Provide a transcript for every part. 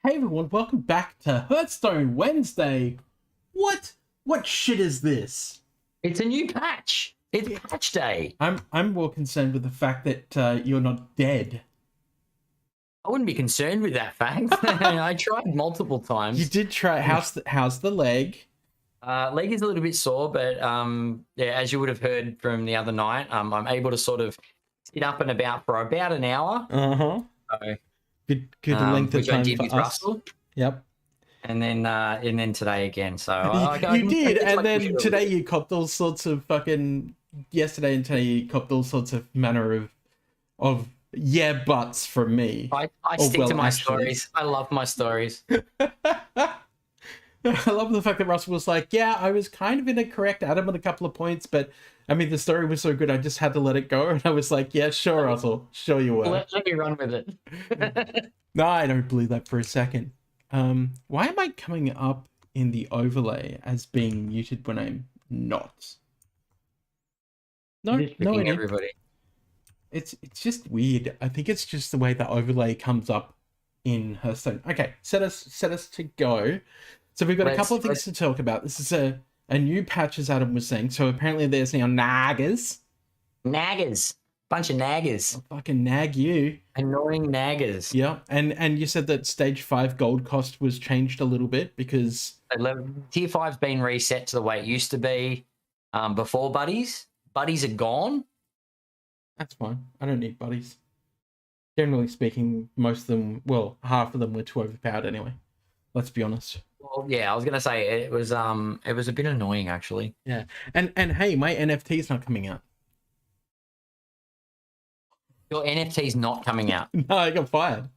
Hey everyone, welcome back to Hearthstone Wednesday. What shit is this? It's a new patch. It's patch day. I'm more concerned with the fact that you're not dead. I wouldn't be concerned with that fact. I tried multiple times. You did try. How's the leg? Leg is a little bit sore, but yeah, as you would have heard from the other night, I'm able to sort of sit up and about for about an hour. So, Good length of which time I did for with us. Russell. Yep. And then today again. So you did, and then today you copped all sorts of fucking. Yesterday and today you copped all sorts of manner of yeah buts from me. I stick to my stories. I love my stories. I love the fact that Russell was like, yeah, I was kind of in a correct Adam on a couple of points, but I mean, the story was so good, I just had to let it go. And I was like, yeah, sure, Russell. Sure you were. Let me run with it. No, I don't believe that for a second. Why am I coming up in the overlay as being muted when I'm not? No, everybody. It's just weird. I think it's just the way the overlay comes up in Hearthstone. Okay, set us to go. So we've got a couple of things to talk about. This is a new patch, as Adam was saying. So apparently there's now naggers. Naggers. Bunch of naggers. I'll fucking nag you. Annoying naggers. Yeah, and you said that stage 5 gold cost was changed a little bit because... Tier 5's been reset to the way it used to be before buddies. Buddies are gone. That's fine. I don't need buddies. Generally speaking, most of them, well, half of them were too overpowered anyway. Let's be honest. Well, yeah, I was gonna say it was a bit annoying actually. Yeah, and hey, my NFT's not coming out. Your NFT's not coming out. No, I got fired.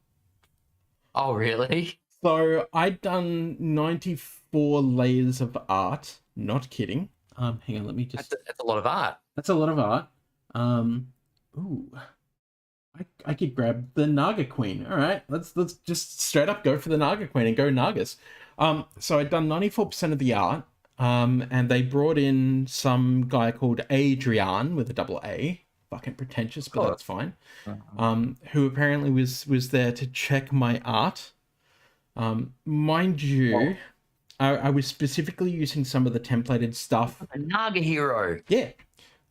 Oh, really? So I'd done 94 layers of art. Not kidding. Hang on, let me just. That's a lot of art. That's a lot of art. Ooh. I could grab the Naga Queen. All right, let's just straight up go for the Naga Queen and go Nagas. So I'd done 94% of the art. And they brought in some guy called Adrian with a double A. Fucking pretentious, but that's fine. Who apparently was there to check my art. Mind you, I was specifically using some of the templated stuff. A Naga hero. Yeah.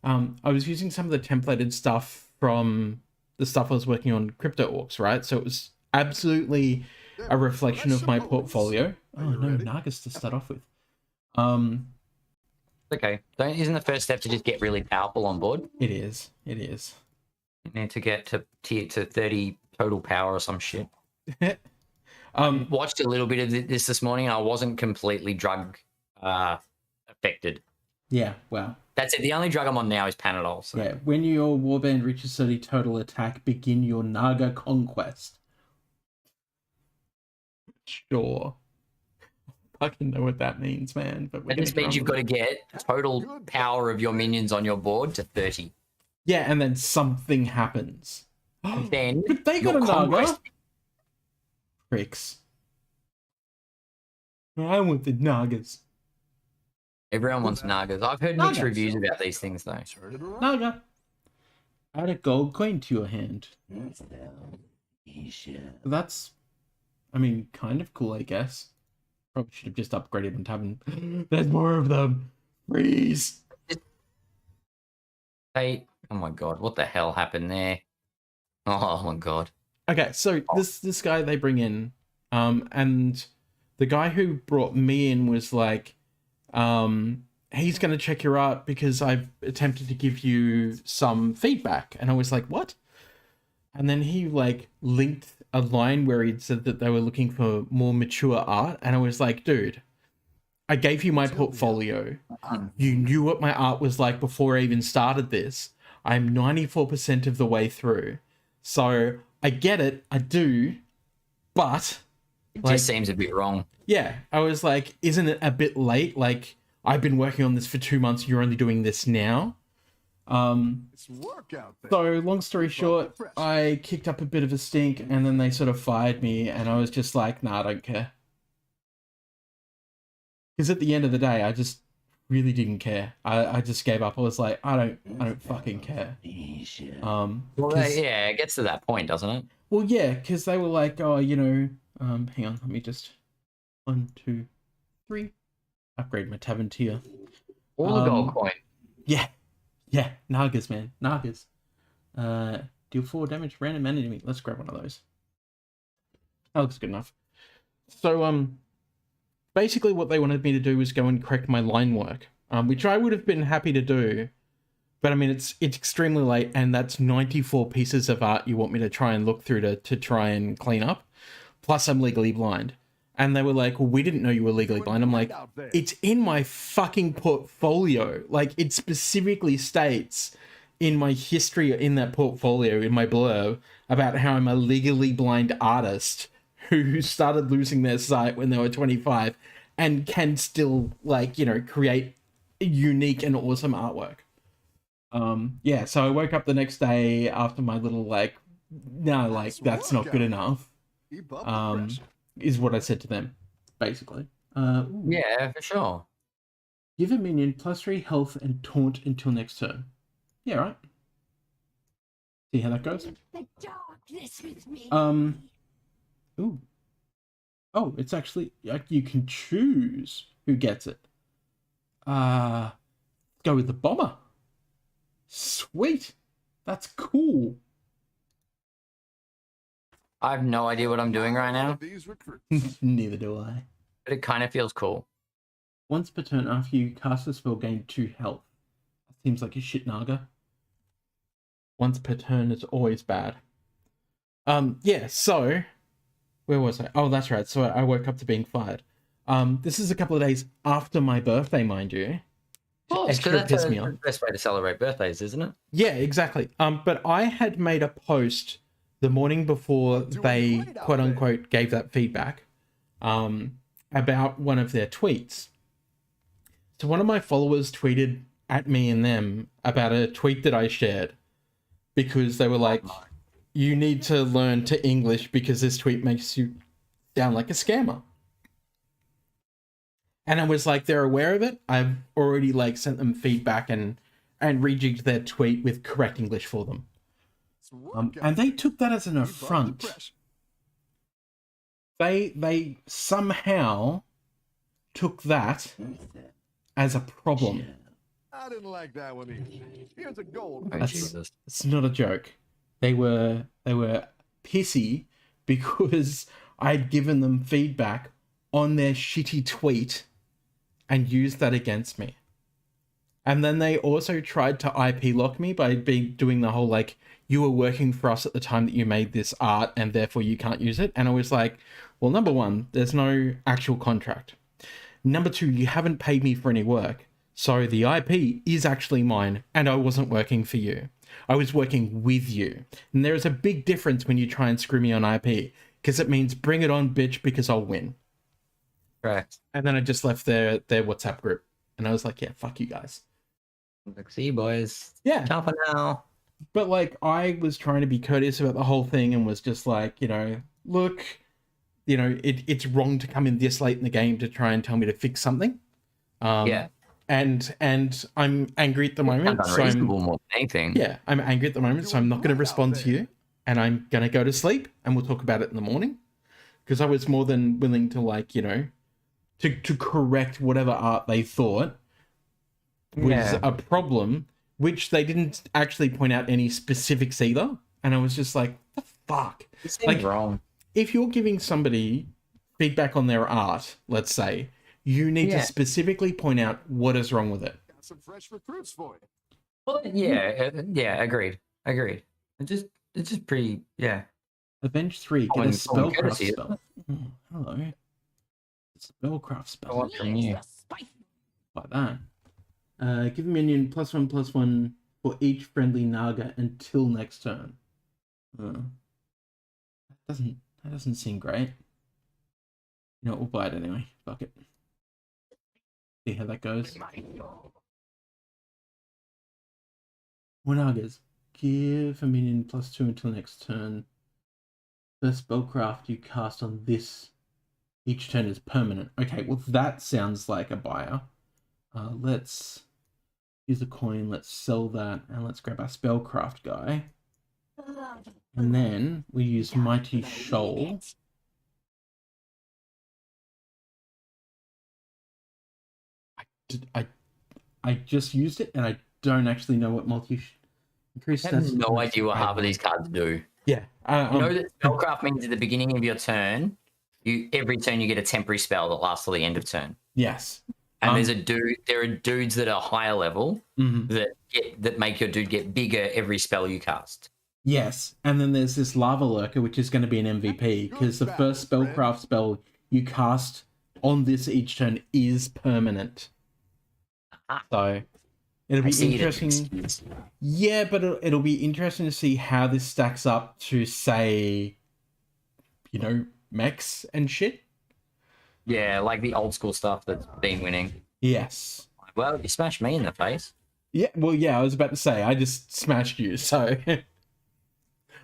I was using some of the templated stuff from the stuff I was working on Crypto Orcs, right? So it was absolutely a reflection of my portfolio. Oh no, Nagas to start off with. Okay. Isn't the first step to just get really powerful on board? It is. It is. You need to get to tier to 30 total power or some shit. Watched a little bit of this morning. I wasn't completely drug affected. Yeah, wow. That's it. The only drug I'm on now is Panadol. So. Yeah, when your warband reaches 30 total attack, begin your Naga conquest. Sure. I fucking know what that means, man. But it just means you've got to get total power of your minions on your board to 30. Yeah, and then something happens. Then but they got a Naga. Pricks. I want the Nagas. Everyone wants Nagas. I've heard mixed reviews about these things, though. Naga. Add a gold coin to your hand. That's, I mean, kind of cool, I guess. Probably should have just upgraded and having. There's more of them. Freeze. Hey, oh my god, what the hell happened there? Oh my god. Okay, so this guy they bring in, and the guy who brought me in was like, he's going to check your art because I've attempted to give you some feedback. And I was like, what? And then he like linked a line where he'd said that they were looking for more mature art. And I was like, dude, I gave you my portfolio. You knew what my art was like before I even started this. I'm 94% of the way through. So I get it. I do. But it just seems a bit wrong. Yeah, I was like, isn't it a bit late? Like, I've been working on this for 2 months, and you're only doing this now. It's work out there. So, long story short, I kicked up a bit of a stink, and then they sort of fired me, and I was just like, nah, I don't care. Because at the end of the day, I just really didn't care. I just gave up. I was like, I don't fucking care. Well, yeah, it gets to that point, doesn't it? Well, yeah, because they were like, oh, you know, Hang on, let me just 1, 2, 3. Upgrade my tavern tier. All the gold coin. Yeah, Nagas, man, Nagas. Deal 4 damage, random enemy. Let's grab one of those. That looks good enough. So basically what they wanted me to do was go and correct my line work, which I would have been happy to do, but I mean it's extremely late, and that's 94 pieces of art you want me to try and look through to try and clean up. Plus I'm legally blind. And they were like, well, we didn't know you were legally blind. I'm like, it's in my fucking portfolio. Like, it specifically states in my history in that portfolio, in my blurb, about how I'm a legally blind artist who started losing their sight when they were 25 and can still, like, you know, create unique and awesome artwork. Yeah, so I woke up the next day after my little, like, no, like, that's not good enough. Is what I said to them, basically. Yeah, for sure. Give a minion +3 health and taunt until next turn. Yeah, right. See how that goes. The darkness with me. Ooh. Oh, it's actually like you can choose who gets it. Go with the bomber. Sweet. That's cool. I have no idea what I'm doing right now, Neither do I. but it kind of feels cool. Once per turn after you cast a spell, gain 2 health. That seems like a shit naga. Once per turn is always bad. Yeah, so where was I? Oh, that's right. So I woke up to being fired. This is a couple of days after my birthday, mind you. Oh, so Extra that's piss me the off. best way to celebrate birthdays, isn't it? Yeah, exactly. But I had made a post the morning before they quote unquote gave that feedback about one of their tweets. So one of my followers tweeted at me and them about a tweet that I shared because they were like, you need to learn to English because this tweet makes you sound like a scammer. And I was like, they're aware of it. I've already like sent them feedback and rejigged their tweet with correct English for them. And they took that as an affront. They somehow took that as a problem. I didn't like that one either. Here's a gold. Oh, Jesus. It's not a joke. They were pissy because I'd given them feedback on their shitty tweet and used that against me. And then they also tried to IP lock me by doing the whole, like, you were working for us at the time that you made this art and therefore you can't use it. And I was like, well, number one, there's no actual contract. Number two, you haven't paid me for any work. So the IP is actually mine and I wasn't working for you. I was working with you. And there is a big difference when you try and screw me on IP because it means bring it on, bitch, because I'll win. Correct. And then I just left their WhatsApp group and I was like, yeah, fuck you guys. Like, see you, boys. Yeah. Ciao for now. But like, I was trying to be courteous about the whole thing and was just like, you know, look, you know, it's wrong to come in this late in the game to try and tell me to fix something. Yeah. And I'm angry at the moment. So Unreasonable more than anything. yeah, I'm angry at the moment, so I'm not going to respond to you. And I'm going to go to sleep and we'll talk about it in the morning. Because I was more than willing to, like, you know, to correct whatever art they thought was a problem, which they didn't actually point out any specifics either. And I was just like, the fuck? It seems Like, wrong. if you're giving somebody feedback on their art, let's say, you need to specifically point out what is wrong with it. Got some fresh recruits for you. Well, yeah, agreed. It's just pretty, yeah. Avenge 3, get a Common spellcraft courtesy. spell. Oh, hello. Spellcraft I spell. want from you. Like that. Give a minion +1/+1 for each friendly Naga until next turn. That doesn't seem great. You know what, we'll buy it anyway. Fuck it. See how that goes. More Nagas. Give a minion +2 until next turn. First spellcraft you cast on this each turn is permanent. Okay, well that sounds like a buyer. Let's use a coin, let's sell that, and let's grab our spellcraft guy. And then we use Mighty Shoal I just used it, and I don't actually know what increase. I have no idea what half of these cards do. Yeah, You know that spellcraft means at the beginning of your turn, every turn you get a temporary spell that lasts till the end of turn. Yes, And there are dudes that are higher level that make your dude get bigger every spell you cast. yes, and then there's this lava lurker, which is going to be an MVP because the first spellcraft spell you cast on this each turn is permanent. So it'll be interesting. Yeah, but it'll be interesting to see how this stacks up to, say, mechs and shit. Yeah, like the old school stuff that's been winning. Yes. Well, you smashed me in the face. Yeah, well, yeah, I was about to say, I just smashed you, so...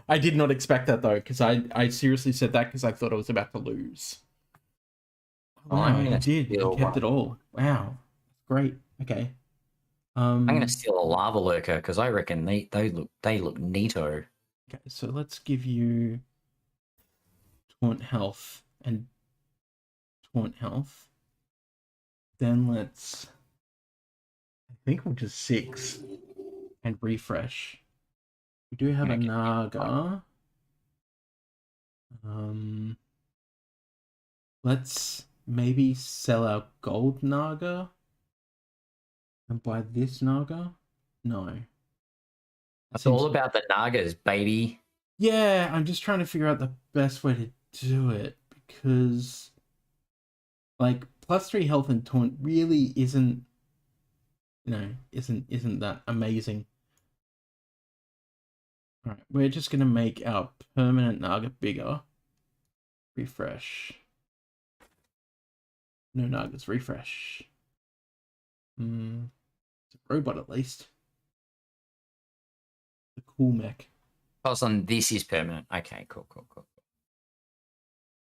I did not expect that, though, because I seriously said that because I thought I was about to lose. Oh, wow, you did. You kept it all. Wow. Great. Okay. I'm going to steal a lava lurker because I reckon they look neato. Okay, so let's give you taunt health and taunt health. Then let's... I think we'll just 6 and refresh. We do have a Naga. Let's maybe sell our gold Naga and buy this Naga. No. It's all about the Nagas, baby. Yeah, I'm just trying to figure out the best way to do it because, like, +3 health and taunt really isn't that amazing. Alright, we're just gonna make our permanent Naga bigger. Refresh. No Nagas, refresh. It's a robot at least. The cool mech. On this is permanent. Okay, cool.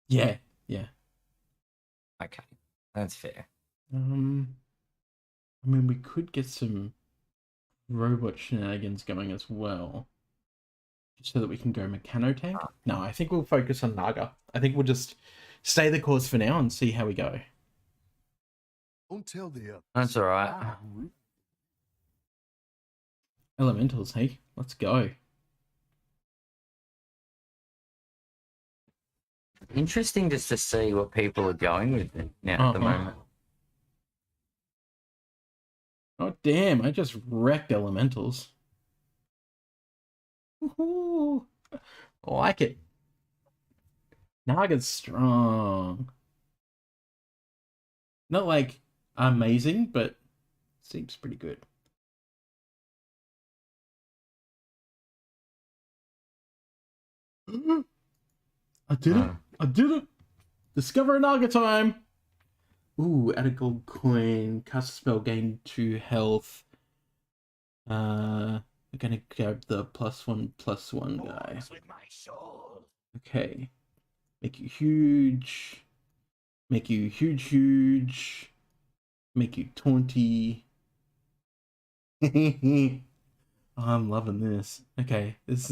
Yeah. Okay, that's fair. I mean, we could get some robot shenanigans going as well, just so that we can go Mechano Tank. No, I think we'll focus on Naga. I think we'll just stay the course for now and see how we go. Don't tell the others. That's all right. Elementals, hey, let's go. Interesting just to see what people are going with it now at the moment. Oh, damn, I just wrecked Elementals. Woohoo! I like it. Naga's strong. Not like amazing, but seems pretty good. I did it! I did it! Discover a Naga time! Ooh, add a gold coin, cast a spell, gain 2 health. We're gonna grab the +1/+1 guy. Okay. Make you huge. Make you huge. Make you taunty. Oh, I'm loving this. Okay, this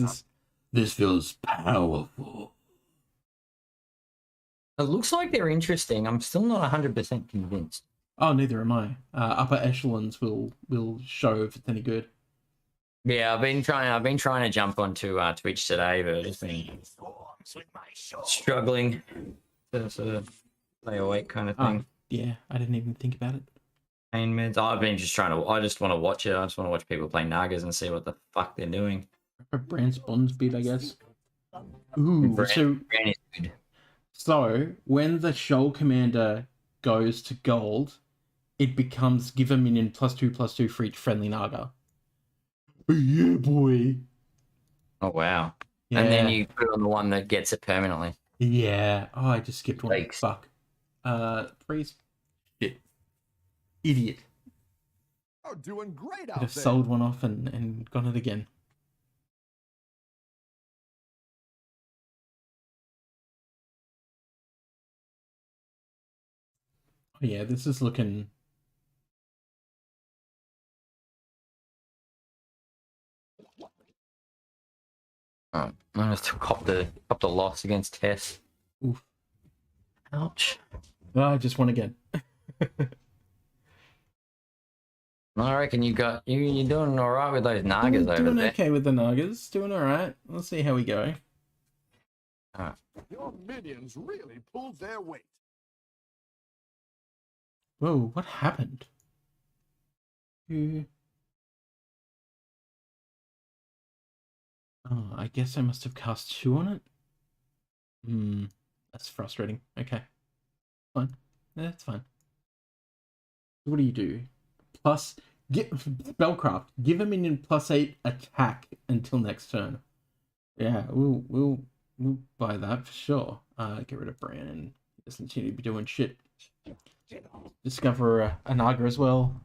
feels powerful. It looks like they're interesting. I'm still not 100% convinced. Oh, neither am I. Upper echelons will show if it's any good. Yeah, I've been trying to jump onto Twitch today, but it's been struggling to sort of stay awake kind of thing. Yeah, I didn't even think about it. Pain meds. I've been just I just want to watch it. I just want to watch people play Nagas and see what the fuck they're doing. A Brand's Bonds bit, I guess. Ooh, Brand is good. So when the Shoal Commander goes to gold, it becomes give a minion +2/+2 for each friendly Naga. Yeah, boy. Oh wow. Yeah. And then you put on the one that gets it permanently. Yeah. Oh, I just skipped one. Thanks. Fuck. Priest. Shit. Idiot. You're doing great out Could have there. sold one off and gone it again. Oh yeah, this is looking... Oh, I'm gonna cop the loss against Tess. Oof. Ouch. Oh, I just won again. I reckon you're doing all right with those Nagas over Doing there. okay with the Nagas. Doing all right. Let's see how we go. All right. Your minions really pulled their weight. Whoa, what happened? Oh, I guess I must have cast 2 on it. That's frustrating. Okay, fine. That's fine. What do you do? Plus, get spellcraft. Give a minion +8 attack until next turn. Yeah, we'll buy that for sure. Get rid of Brandon. He doesn't seem to be doing shit. Discover a Naga as well.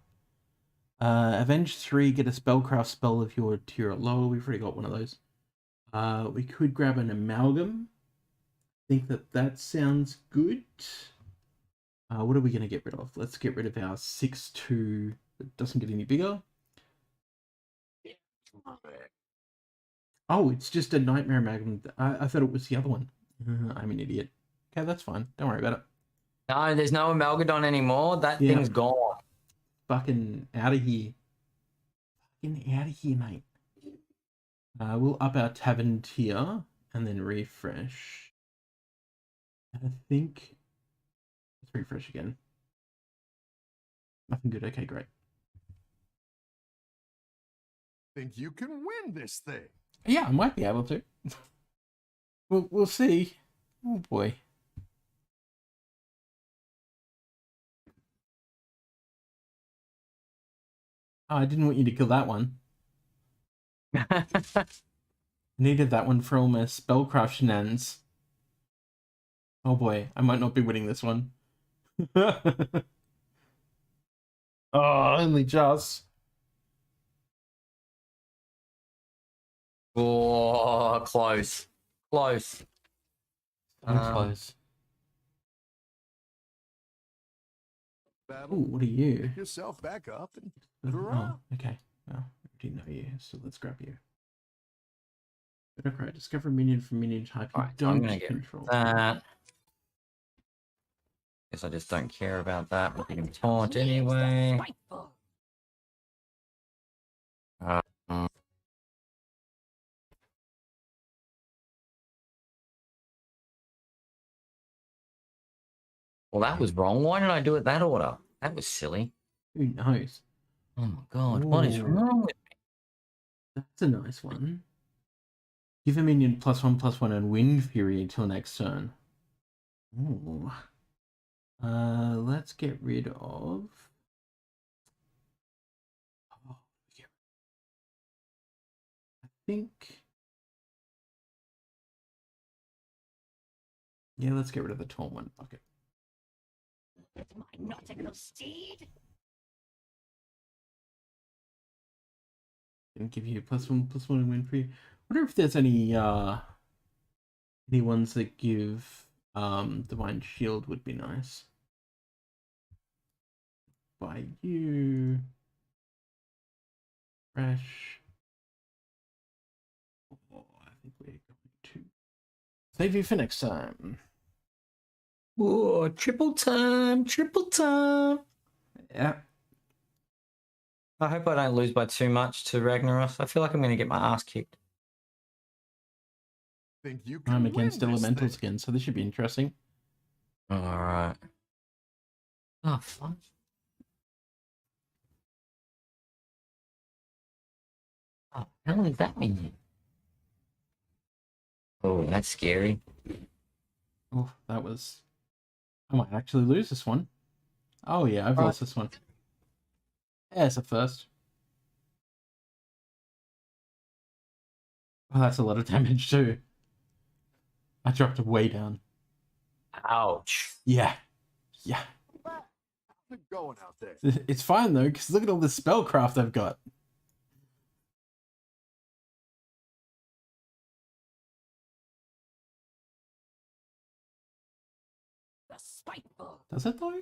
Avenge 3, get a spellcraft spell if you're tier or lower. We've already got one of those. We could grab an amalgam. I think that sounds good. What are we going to get rid of? Let's get rid of our 6/2. It doesn't get any bigger. Oh, it's just a nightmare amalgam. I thought it was the other one. I'm an idiot. Okay, that's fine. Don't worry about it. No, there's no Amalgadon anymore. That thing's gone. Fucking out of here. Fucking out of here, mate. We'll up our tavern tier and then refresh. I think... Let's refresh again. Nothing good. Okay, great. Think you can win this thing? Yeah, I might be able to. We'll see. Oh boy. Oh, I didn't want you to kill that one. Needed that one for all my spellcraft shenanigans. Oh boy, I might not be winning this one. Oh, only just. Oh, close. Close. So close. Battle. Ooh, what are you? Pick yourself back up and Oh, draw. okay. Well, I already know you, so let's grab you. Battlecry, discover a minion from minion type you Alright, so I'm don't gonna get control. that. Guess I just don't care about that. We can taunt anyway. Spiteful. Well, that was wrong. Why did I do it that order? That was silly. Who knows? Oh my god, what is Ooh. wrong with me? That's a nice one. Give a minion +1/+1 and wind fury until next turn. Ooh. Let's get rid of. Oh, yeah. I think. Yeah, let's get rid of the tall one. Okay. My nautical steed. Gonna give you +1/+1 and wind fury. Wonder if there's any ones that give divine shield would be nice. By you. Fresh. Oh, I think we're going to save you for next time. Whoa, triple time, triple time. Yeah. I hope I don't lose by too much to Ragnaros. I feel like I'm going to get my ass kicked. Think you can I'm win against this elementals thing? again, so this should be interesting. All right. Oh, fuck. Oh, how long does that mean? Oh, that's scary. Oh, that was... I might actually lose this one. Oh yeah, I've lost this one. Yeah, it's a first. Oh, that's a lot of damage too. I dropped it way down. Ouch. Yeah. Yeah. How's it going out there? It's fine though, because look at all the spellcraft I've got. The spiteful. Does it though?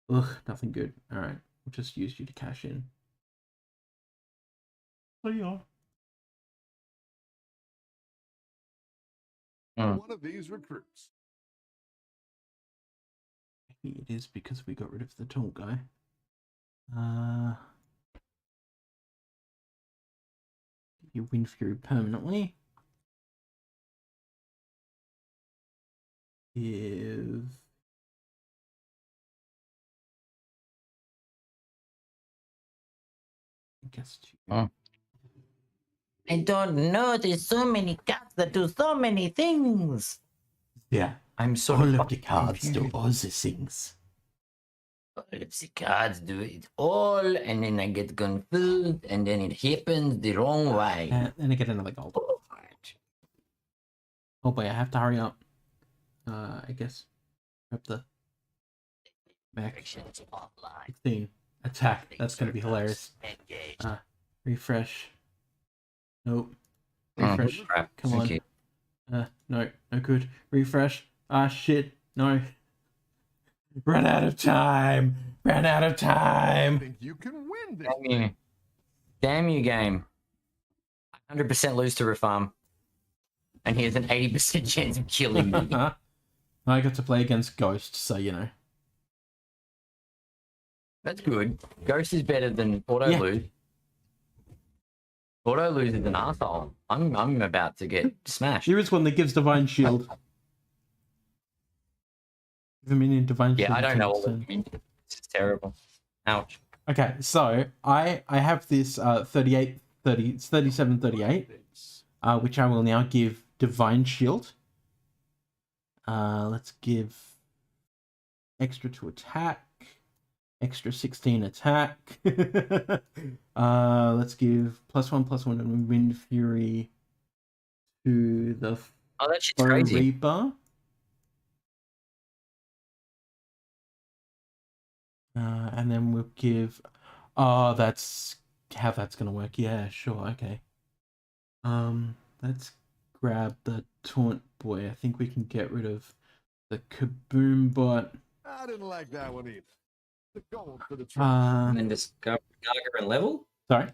Ugh, nothing good. Alright, we'll just use you to cash in. So yeah. Hmm. One of these recruits. It is because we got rid of the taunt guy. You Wind Fury permanently. Give... I guess Oh. I don't know. There's so many cards that do so many things. Yeah. I'm sort all of of the cards do confused. all the things. All of the cards do it all, and then I get confused, and then it happens the wrong way. And then I get another gold. Oh boy, I have to hurry up. I guess. Grab the back. 15. Attack. That's gonna be hilarious. Refresh. Nope. Refresh. Crap. Come on. Okay. No good. Refresh. Ah, shit. No. Run out of time. Ran out of I time. think you can win this. Damn you. Damn you, game. 100% lose to Reform. And he has an 80% chance of killing me. I got to play against Ghost, so you know. That's good. Ghost is better than Auto Yeah. Lose. Auto Lose is an asshole. I'm about to get smashed. There is one that gives Divine Shield. Give a minion Divine Shield. Yeah, I don't know all so- the mean. This is terrible. Ouch. Okay, so I have this 37 38, which I will now give Divine Shield. Let's give extra to attack, extra 16 attack. Let's give +1/+1 and Wind Fury to the Oh, that shit's Foe crazy. Reaper. And then we'll give... Oh, that's how that's going to work. Yeah, sure, okay. Let's grab the Taunt Boy. I think we can get rid of the Kaboom Bot. I didn't like that one either. The gold for the trip. And then just go Gaga and level. Sorry?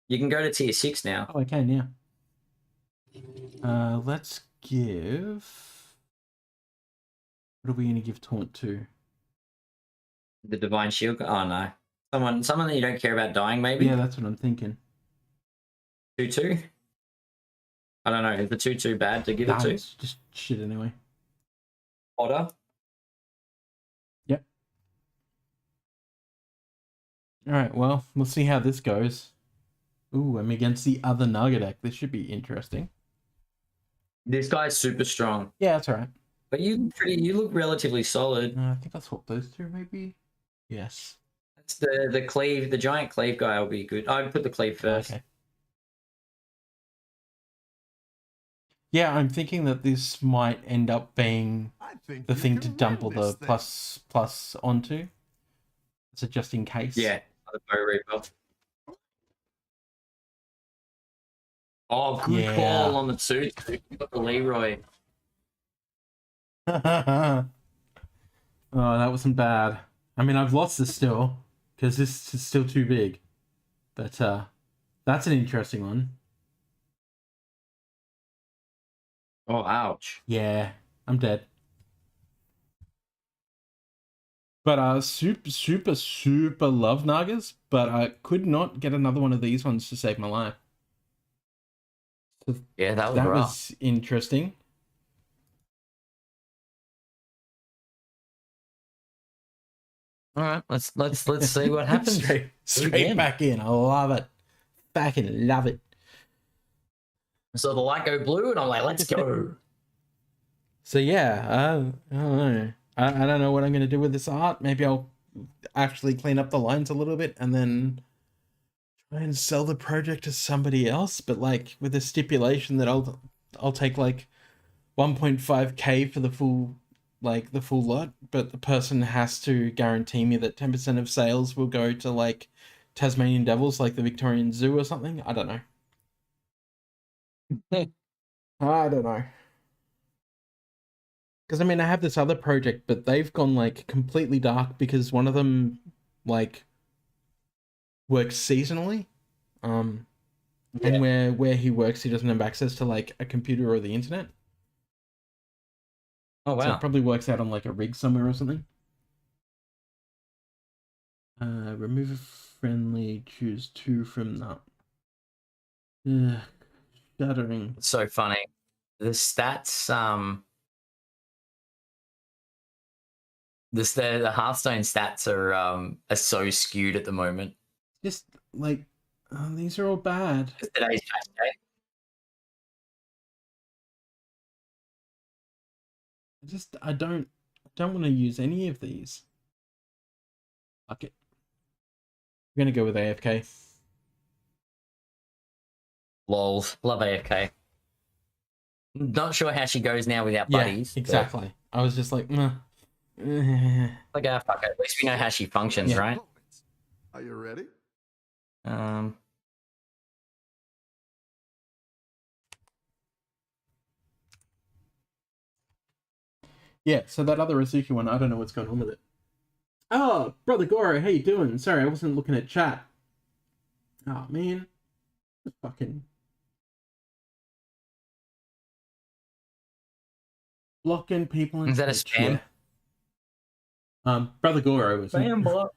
You can go to tier 6 now. Oh, I can, yeah. Let's give... What are we going to give Taunt to? The Divine Shield. Oh no. Someone that you don't care about dying, maybe? Yeah, that's what I'm thinking. 2-2? I don't know. Is the 2-2 bad to give Nah, it to? it's just shit anyway. Otter? Yep. Alright, well, we'll see how this goes. Ooh, I'm against the other Naga deck. This should be interesting. This guy's super strong. Yeah, that's alright. But you look relatively solid. I think I'll swap those two, maybe? Yes. That's the cleave, the giant cleave guy will be good. I'd put the cleave first. Okay. Yeah, I'm thinking that this might end up being I think the you thing to can dump all win the this thing. plus onto. So just in case. Yeah, the Bow Reaper. Oh, good Yeah. call on the two. You got the Leroy. Oh, that wasn't bad. I mean, I've lost this still, because this is still too big. But that's an interesting one. Oh, ouch. Yeah, I'm dead. But super love Nagas, but I could not get another one of these ones to save my life. So Yeah, that was that rough. was interesting. All right, let's see what happens. straight again. back in. I love it. Fucking love it. So the light go blue, and I'm like, let's go. So yeah, I don't know. I don't know what I'm gonna do with this art. Maybe I'll actually clean up the lines a little bit and then try and sell the project to somebody else. But like with the stipulation that I'll take like 1.5k for the full lot, but the person has to guarantee me that 10% of sales will go to like Tasmanian Devils, like the Victorian Zoo or something. I don't know. I don't know. Because I mean, I have this other project, but they've gone like completely dark because one of them like works seasonally. And where he works, he doesn't have access to like a computer or the internet. Oh So wow. it probably works out on like a rig somewhere or something. Remove a friendly, choose 2 from that. Shattering. It's so funny. The stats, the Hearthstone stats are so skewed at the moment. Just like these are all bad. It's today's patch day. I don't want to use any of these. Fuck it. We're gonna go with AFK. Lols. Love AFK. Not sure how she goes now without buddies. Yeah, exactly. I was just like, meh. Like, fuck it. At least we know how she functions, Yeah. right? Are you ready? Yeah, so that other Azuki one, I don't know what's going on with it. Oh, Brother Goro, how you doing? Sorry, I wasn't looking at chat. Oh, man. Fucking... blocking people in Is that a Twitch, spam? yeah. Brother Goro was... Spam bot.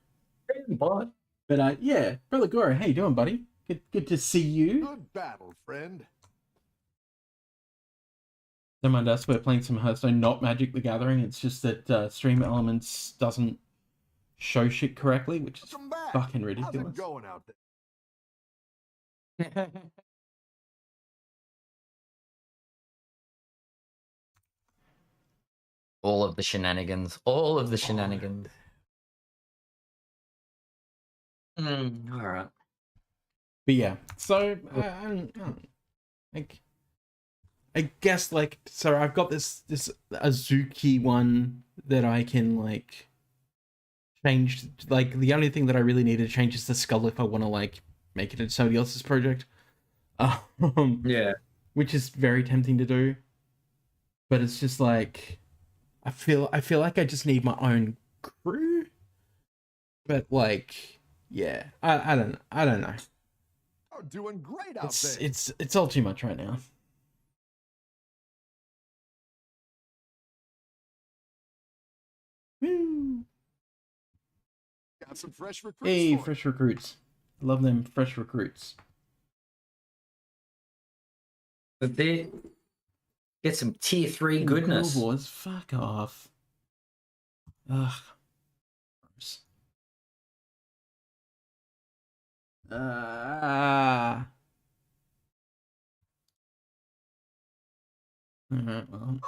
Spam bot. But, yeah, Brother Goro, how you doing, buddy? Good to see you. Good battle, friend. Don't mind us, we're playing some Hearthstone, not Magic the Gathering. It's just that Stream Elements doesn't show shit correctly, which is Welcome back. fucking How's ridiculous. it going out there? All of the shenanigans. All of the shenanigans. All right. But yeah, so I guess like so I've got this Azuki one that I can like change. Like the only thing that I really need to change is the skull if I want to like make it into somebody else's project. Yeah. Which is very tempting to do, but it's just like I feel like I just need my own crew. But like, yeah, I don't know. Oh, doing great out there. It's all too much right now. Woo. Got some fresh recruits. Hey, for fresh recruits. Love them fresh recruits. But they get some tier 3 goodness. Cool Wars, fuck off. Ugh. Gross. Alright, well.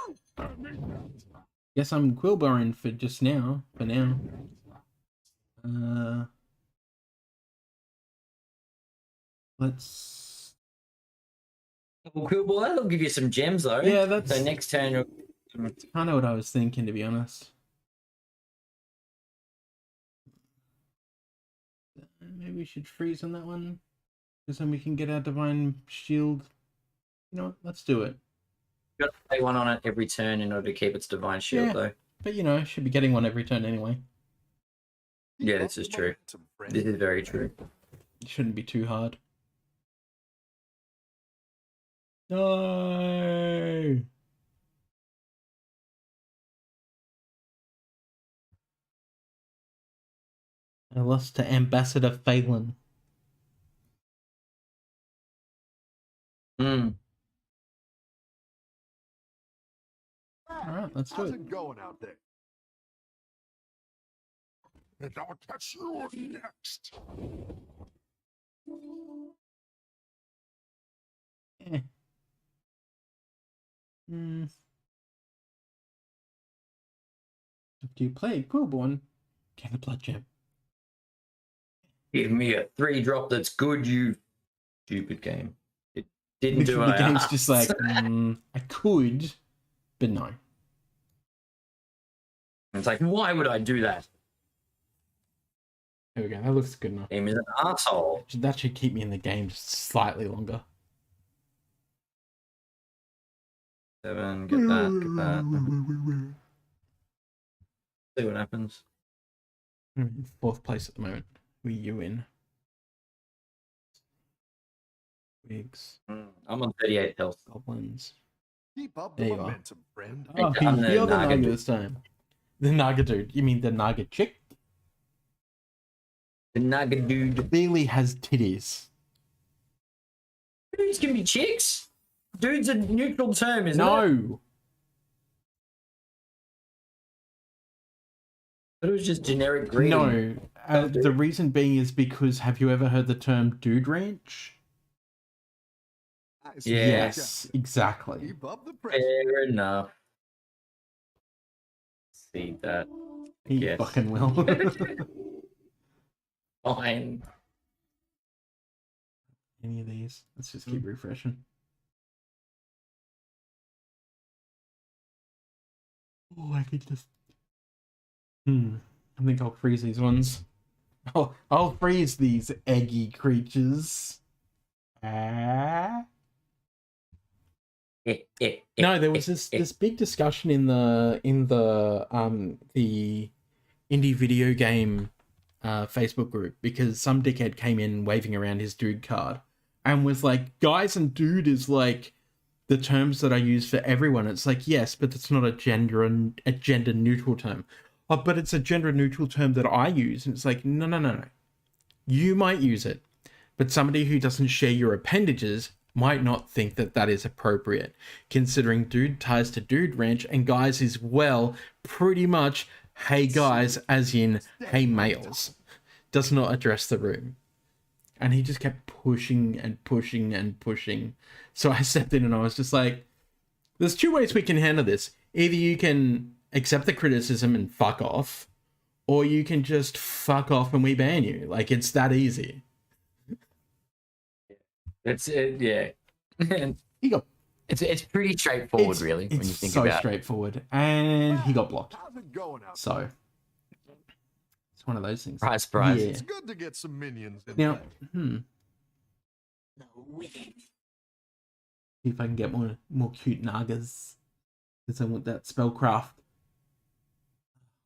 Guess I'm Quillbarring for just now. For now. Let's. Well, cool, well, that'll give you some gems though. Yeah, that's so next turn. kind of what I was thinking, to be honest. Maybe we should freeze on that one, because then we can get our divine shield. You know what? Let's do it. You got to play one on it every turn in order to keep its divine shield, Yeah. though. But you know, should be getting one every turn anyway. Yeah, this is true. This is very true. It shouldn't be too hard. No. I lost to Ambassador Phelan. Mm. Alright, let's do How's it. it going out there? And I'll catch you next. Eh. After you play Quillborn, get a blood gem. Give me a 3-drop that's good, you stupid game. It didn't do The it. game's just like, I could, but no. It's like, why would I do that? There we go, that looks good enough. Game is an asshole. That should keep me in the game just slightly longer. 7, get that. See what happens. I'm in 4th place at the moment. You in? Wigs, I'm on 38 health. goblins. Keep up the There you are. momentum, friend. Oh, I'm the you're the Naga Naga dude. this time. The Naga dude. You mean the Naga chick? The Naga dude. Clearly has titties. Dudes can be chicks. Dude's a neutral term, isn't it? No. But it was just generic greed. No. The reason being is because have you ever heard the term dude ranch? Nice. Yeah. Yes, exactly. Keep up the pressure. Fair enough. See that. I He guess. fucking will. Fine. Any of these? Let's just keep refreshing. Oh, I could just. I think I'll freeze these ones. I'll freeze these eggy creatures. Ah. No, there was this big discussion in the indie video game Facebook group because some dickhead came in waving around his dude card and was like, guys and dude is like the terms that I use for everyone. It's like, yes, but it's not a gender neutral term. Oh, but it's a gender neutral term that I use. And it's like, no. You might use it, but somebody who doesn't share your appendages might not think that that is appropriate, considering dude ties to dude ranch and guys is, well, pretty much hey guys, as in hey males. Does not address the room. And he just kept pushing and pushing and pushing. So I stepped in and I was just like, there's two ways we can handle this. Either you can accept the criticism and fuck off, or you can just fuck off and we ban you. Like, it's that easy. It's it, yeah. He got It's pretty straightforward, really, when you it's think so about it. straightforward. And he got blocked. How's it going out? So it's one of those things. Surprise, surprise. Yeah. It's good to get some minions in Now, play. The wicked. see if I can get more cute Nagas. Because I want that spellcraft.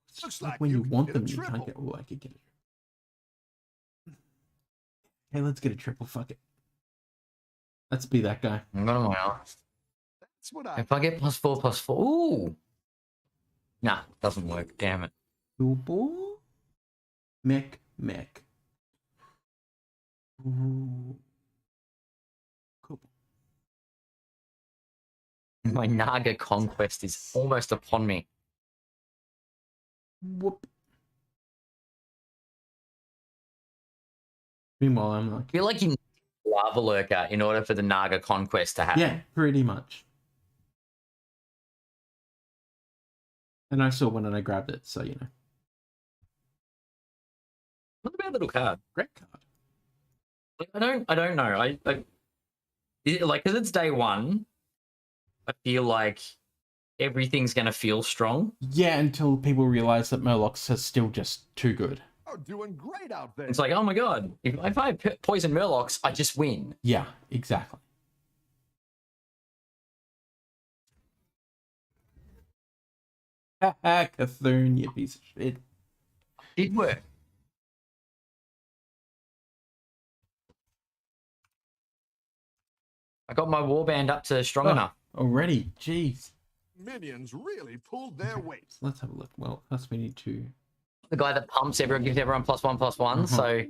It's Looks just like like when you you can want get a them, you can't triple. get. Oh, I could get it. Okay, let's get a triple. Fuck it. Let's be that guy. No, no. That's what I If I get +4/+4, ooh. Nah, doesn't work. Damn it. Ooh, mech. Ooh. Cool. My Naga conquest is almost upon me. Whoop. Meanwhile, I'm like, I feel like you need Lava Lurker in order for the Naga conquest to happen. yeah, pretty much. And I saw one and I grabbed it, so you know. Not a bad little card. Great card. Like, I don't know. Because it's day one, I feel like everything's gonna feel strong. Yeah, until people realize that Murlocs are still just too good. are doing great out there. It's like, oh my god, if I poison Murlocs, I just win. Yeah, exactly. Haha, Cthulhu, you piece of shit. Did work. I got my warband up to strong Oh. enough. Already, jeez. Minions really pulled their weight. So let's have a look. Well, first we need to. The guy that pumps everyone, gives everyone +1/+1. So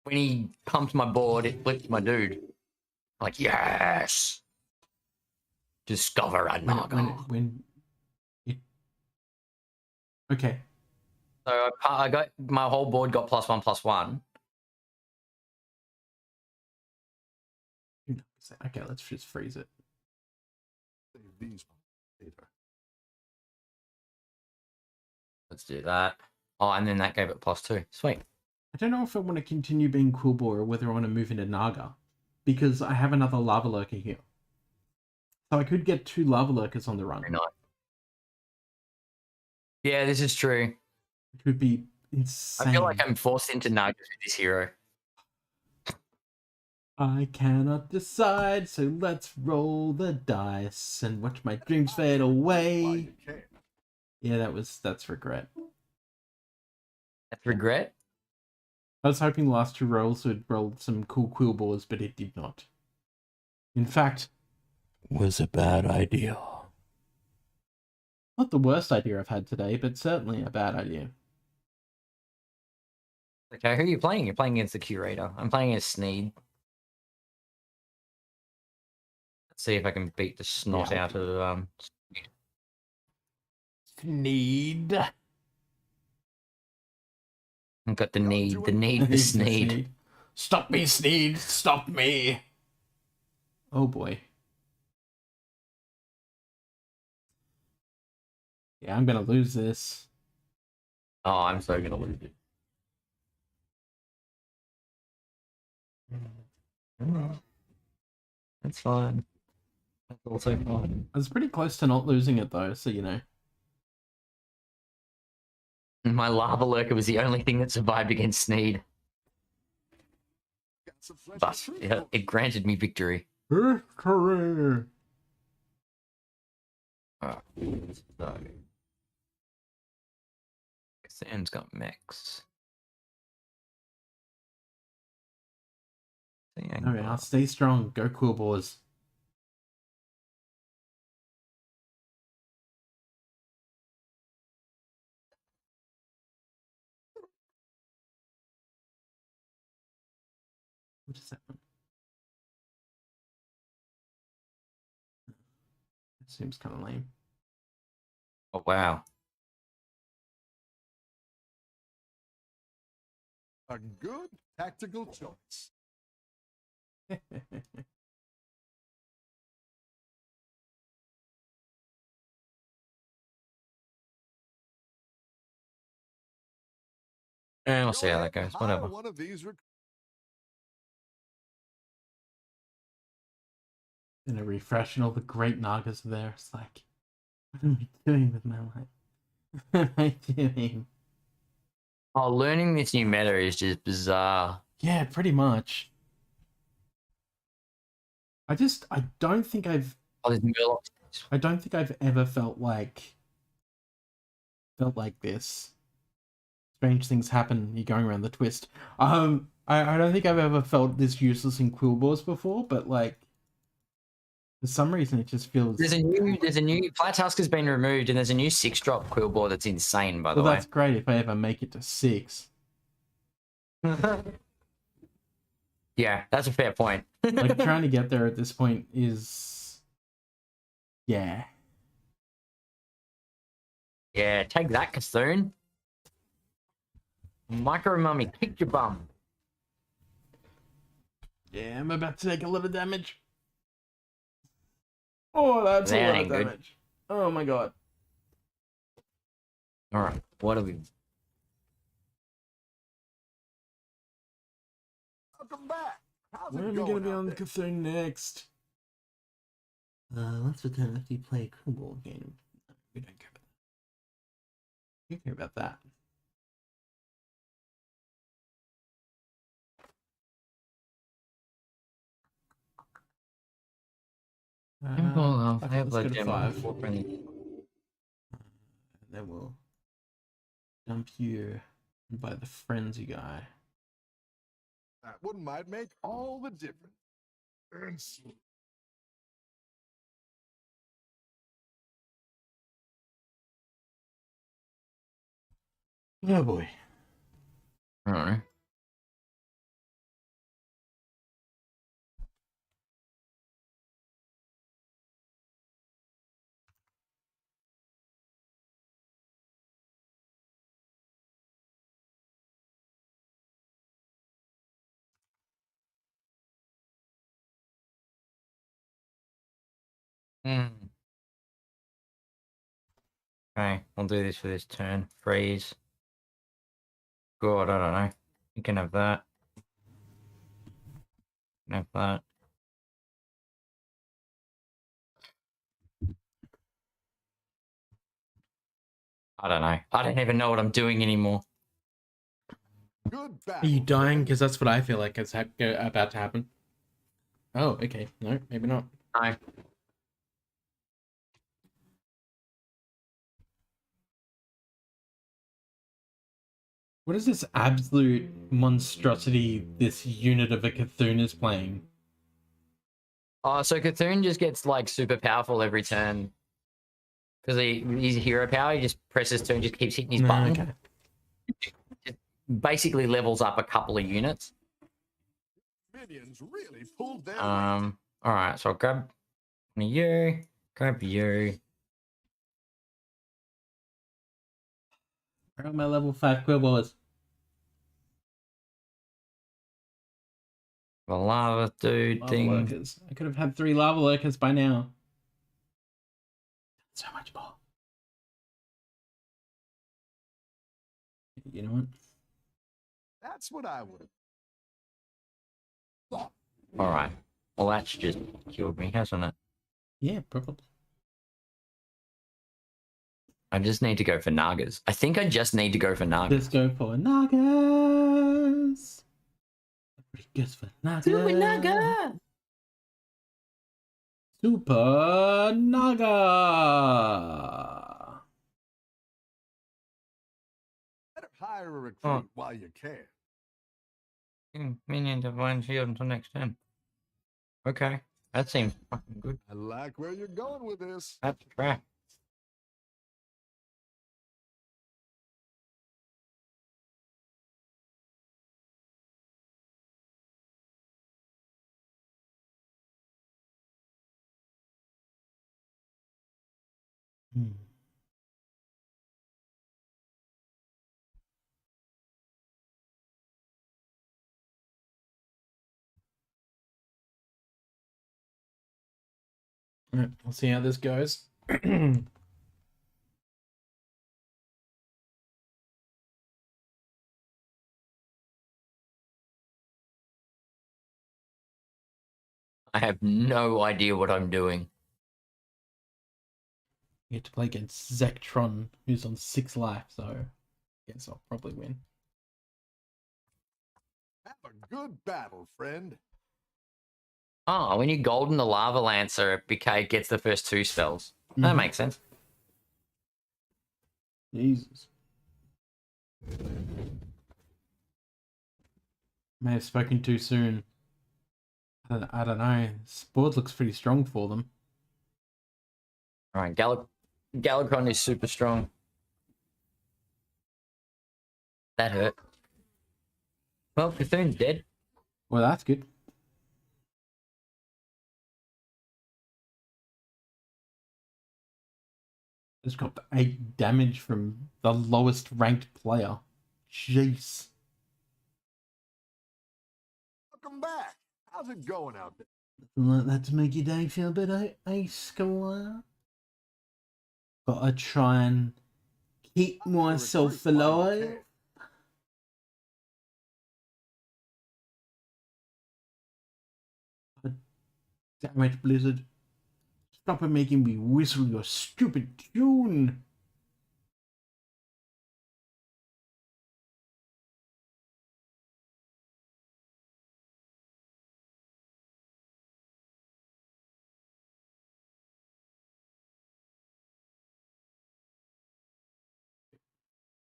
when he pumped my board, it flipped my dude. I'm like, yes! Discover a Naga. Okay. So I got my whole board got +1/+1. Okay, let's just freeze it. Save these later. Let's do that. Oh, and then that gave it +2. Sweet. I don't know if I want to continue being Quillbore or whether I want to move into Naga, because I have another Lava Lurker here. So I could get 2 Lava Lurkers on the run. Very nice. Yeah, this is true. It would be insane. I feel like I'm forced into Nagas with this hero. I cannot decide, so let's roll the dice and watch my dreams fade Why away. you can't. Yeah, that's regret. That's regret. I was hoping the last 2 rolls would roll some cool Quillbores, but it did not. In fact, was a bad idea. Not the worst idea I've had today, but certainly a bad idea. Okay, who are you playing? You're playing against the curator. I'm playing as Sneed. Let's see if I can beat the snot out of Need. I've got the need for Sneed. Stop me, Sneed! Stop me! Oh boy. Yeah, I'm gonna lose this. Oh, I'm so gonna lose it. That's fine. That's also fine. I was pretty close to not losing it though, so you know. My lava lurker was the only thing that survived against Sneed. Got some flesh But and fruit. it granted me victory. Career. So Sand's got mechs. Alright, I'll stay strong. Go cool boys. What is that one? It seems kind of lame. Oh wow. A good tactical choice. And we'll Go see how ahead that and goes. hire Whatever. one of these And a refresh and all the great Nagas are there. It's like, what am I doing with my life? What am I doing? Oh, learning this new meta is just bizarre. Yeah, pretty much. I don't think I've Oh, there's Murlocs. ever felt like this. Strange things happen. You're going around the twist. I don't think I've ever felt this useless in Quill Wars before, but like for some reason it just feels. There's a new Flat Tusk has been removed, and there's a new 6-drop quill board that's insane, by the Well, way. that's great if I ever make it to 6. Yeah, that's a fair point. Like trying to get there at this point is, yeah. Yeah, take that, Cthulhu. Micro Mummy, kick your bum. Yeah, I'm about to take a lot of damage. Oh, that's a That lot of ain't good. damage. Oh my god. All right, what are we? Welcome back. How's Where it am I going going to be out on there? Cthulhu next? Let's pretend if you play a cool ball game. No, we don't care about that. You care about that. I have let's go like to 5. friendly. Then we'll dump you by the frenzy guy. That one might make all the difference. And so- Oh boy. All right. Okay, I'll do this for this turn. Freeze. God, I don't know. You can have that. You can have that. I don't know. I don't even know what I'm doing anymore. Good Are you battle, dying? friend. Because that's what I feel like is about to happen. Oh, okay. No, maybe not. No. What is this absolute monstrosity this unit of a Cthulhu is playing? Oh, so Cthulhu just gets like super powerful every turn because he's a hero power. He just presses 2 and just keeps hitting his No, button. okay. It basically levels up a couple of units. Minions really pulled their weight. All right, so I'll grab you, grab you. Where are my level 5 quibbles? The lava dude Lava thing. lurkers. I could have had 3 lava lurkers by now. So much more. You know what? That's what I would have. All right. Well, that's just killed me, hasn't it? Yeah, probably. I just need to go for Nagas. I think I just need to go for Nagas. Let's go for Nagas. Guess for Nagas. Super Naga! Super Naga. Better hire a recruit while you can. Minions have 1 shield until next turn. Okay. That seems fucking good. I like where you're going with this. That's crap. Alright, we'll see how this goes. I have no idea what I'm doing. You get to play against Zektron, who's on 6 life, so I guess I'll probably win. Have a good battle, friend. Oh, when you golden the Lava Lancer, it gets the first 2 spells. That makes sense. Jesus. May have spoken too soon. I don't know. This board looks pretty strong for them. All right, Galacron is super strong. That hurt. Well, Cthulhu's dead. Well, that's good. Just got 8 damage from the lowest ranked player. Jeez. Welcome back. How's it going out there? Like that to make your day feel better, Squire? Gotta try and keep myself alive. Damn it, Blizzard. Stop making me whistle your stupid tune.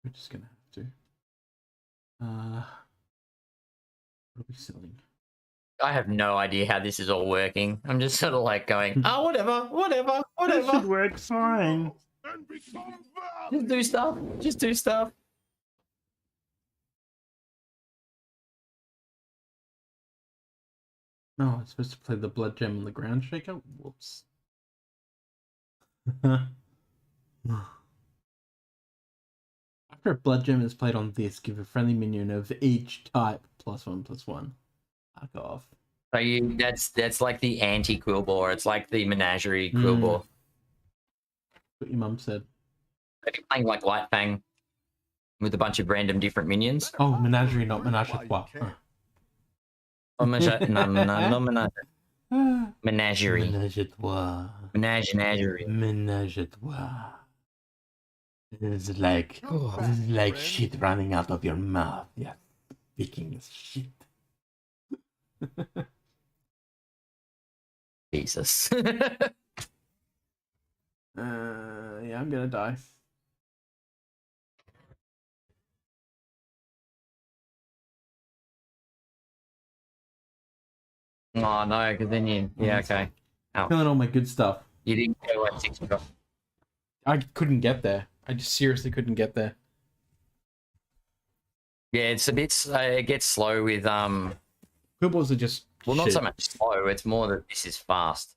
We're just gonna have to. What are we selling? I have no idea how this is all working. I'm just sort of like going, oh, whatever. That should work fine. And become Just do stuff. Just do stuff. No, I was supposed to play the Blood Gem on the Ground Shaker? Whoops. After a Blood Gem is played on this, give a friendly minion of each type +1/+1. Fuck off. So that's like the anti-Quillbore. It's like the Menagerie Quillbore. What your mum said. If you're playing like Lightfang with a bunch of random different minions. Oh, Menagerie, not Menage a Trois. Oh, no, Menagerie. Menage a Trois. Menagerie. Menage a Trois. This is like shit running out of your mouth. Yeah, speaking of shit. Jesus. Yeah, I'm gonna die. Oh no, because then you. Yeah, okay. Oh, Killing all my good stuff. you didn't go like 6 o'clock. I couldn't get there. I just seriously couldn't get there. Yeah, it's a bit. It gets slow with Quill balls are just Well, not shit. so much slow. It's more that this is fast.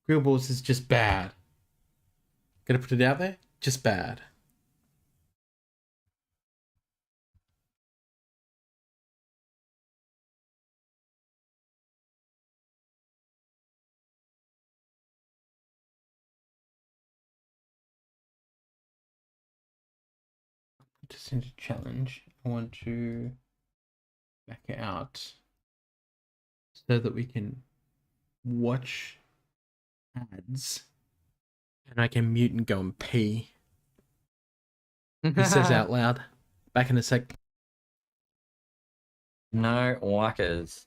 Quill balls is just bad. Gotta put it out there. Just bad. Put this into challenge. I want to back it out so that we can watch ads and I can mute and go and pee. He says out loud. Back in a sec. No whackers.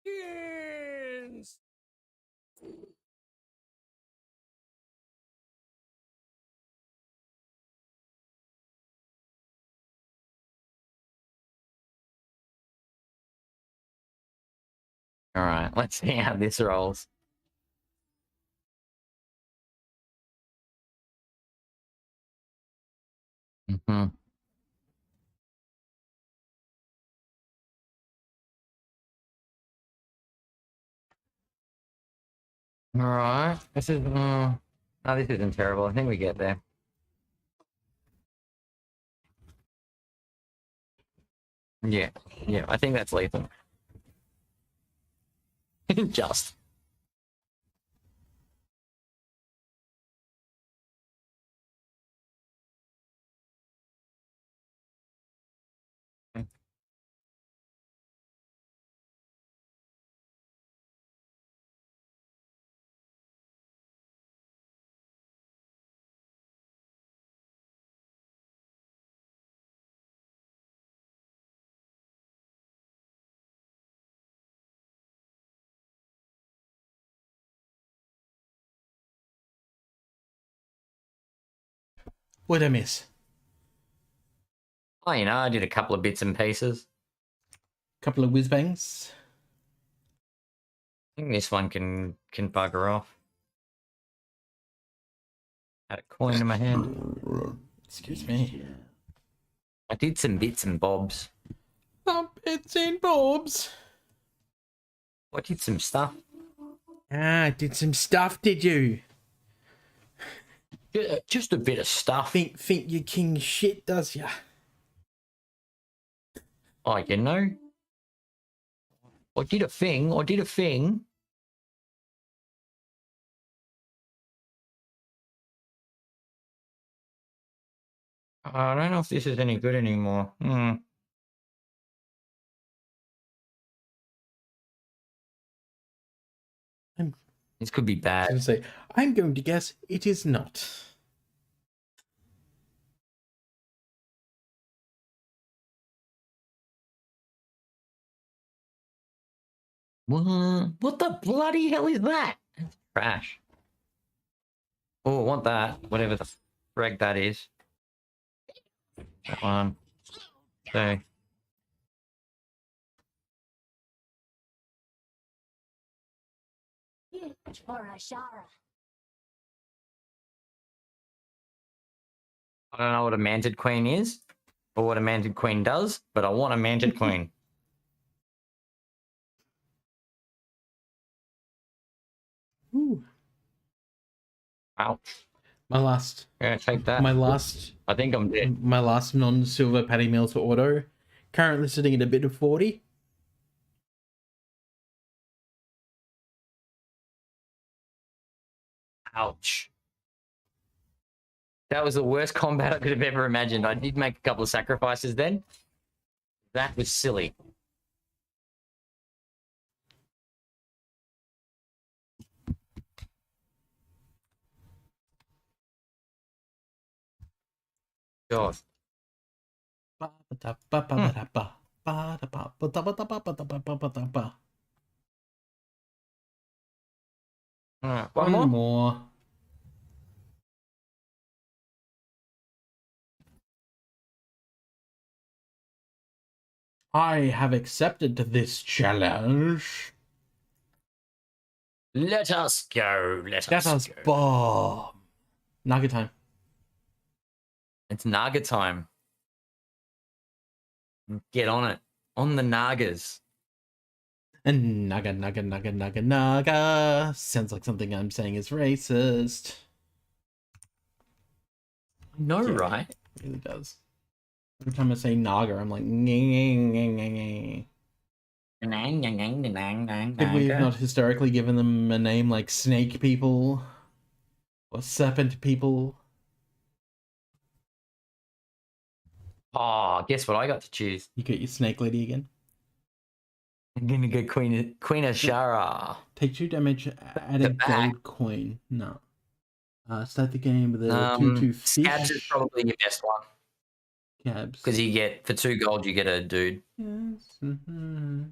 Yes. All right, let's see how this rolls. Mm-hmm. All right, this is. No, this isn't terrible. I think we get there. Yeah, yeah. I think that's lethal. Just. What'd I miss? Oh, you know, I did a couple of bits and pieces. Couple of whiz bangs. I think this one can bugger off. Had a coin in my hand. Excuse me. I did some bits and bobs. Some bits and bobs. I did some stuff. Ah, did some stuff, did you? Just a bit of stuff. Think you king shit, does ya? Oh, you know. I did a thing. I did a thing. I don't know if this is any good anymore. This could be I was bad. gonna say, I'm going to guess it is not. What the bloody hell is that? It's trash. Oh, I want that. Whatever the frag that is. That one. So. I don't know what a manted queen is or what a manted queen does, but I want a manted queen. Ooh. Ouch. My last Yeah, take that. I think I'm dead. my last non-silver Paddy Mills auto. Currently sitting at a bit of 40. Ouch. That was the worst combat I could have ever imagined. I did make a couple of sacrifices then. That was silly. God. Alright, one more? more. I have accepted this challenge. Let us go. Let Let us go. bomb. Naga time. It's Naga time. Get on it. On the Nagas. And naga. Sounds like something I'm saying is racist. No, Yeah. right? It really does. Every time I say naga, I'm like, "Nyeh." Could we have not historically given them a name like snake people or serpent people? Oh, guess what I got to choose? You get your snake lady again. I'm gonna go Queen of Shara. Take 2 damage, add a back. gold coin. No. Start the game with a 2/2 fish. Scabs is probably your best one Cabs. because you get for 2 gold you get a dude. Yes. Mm-hmm.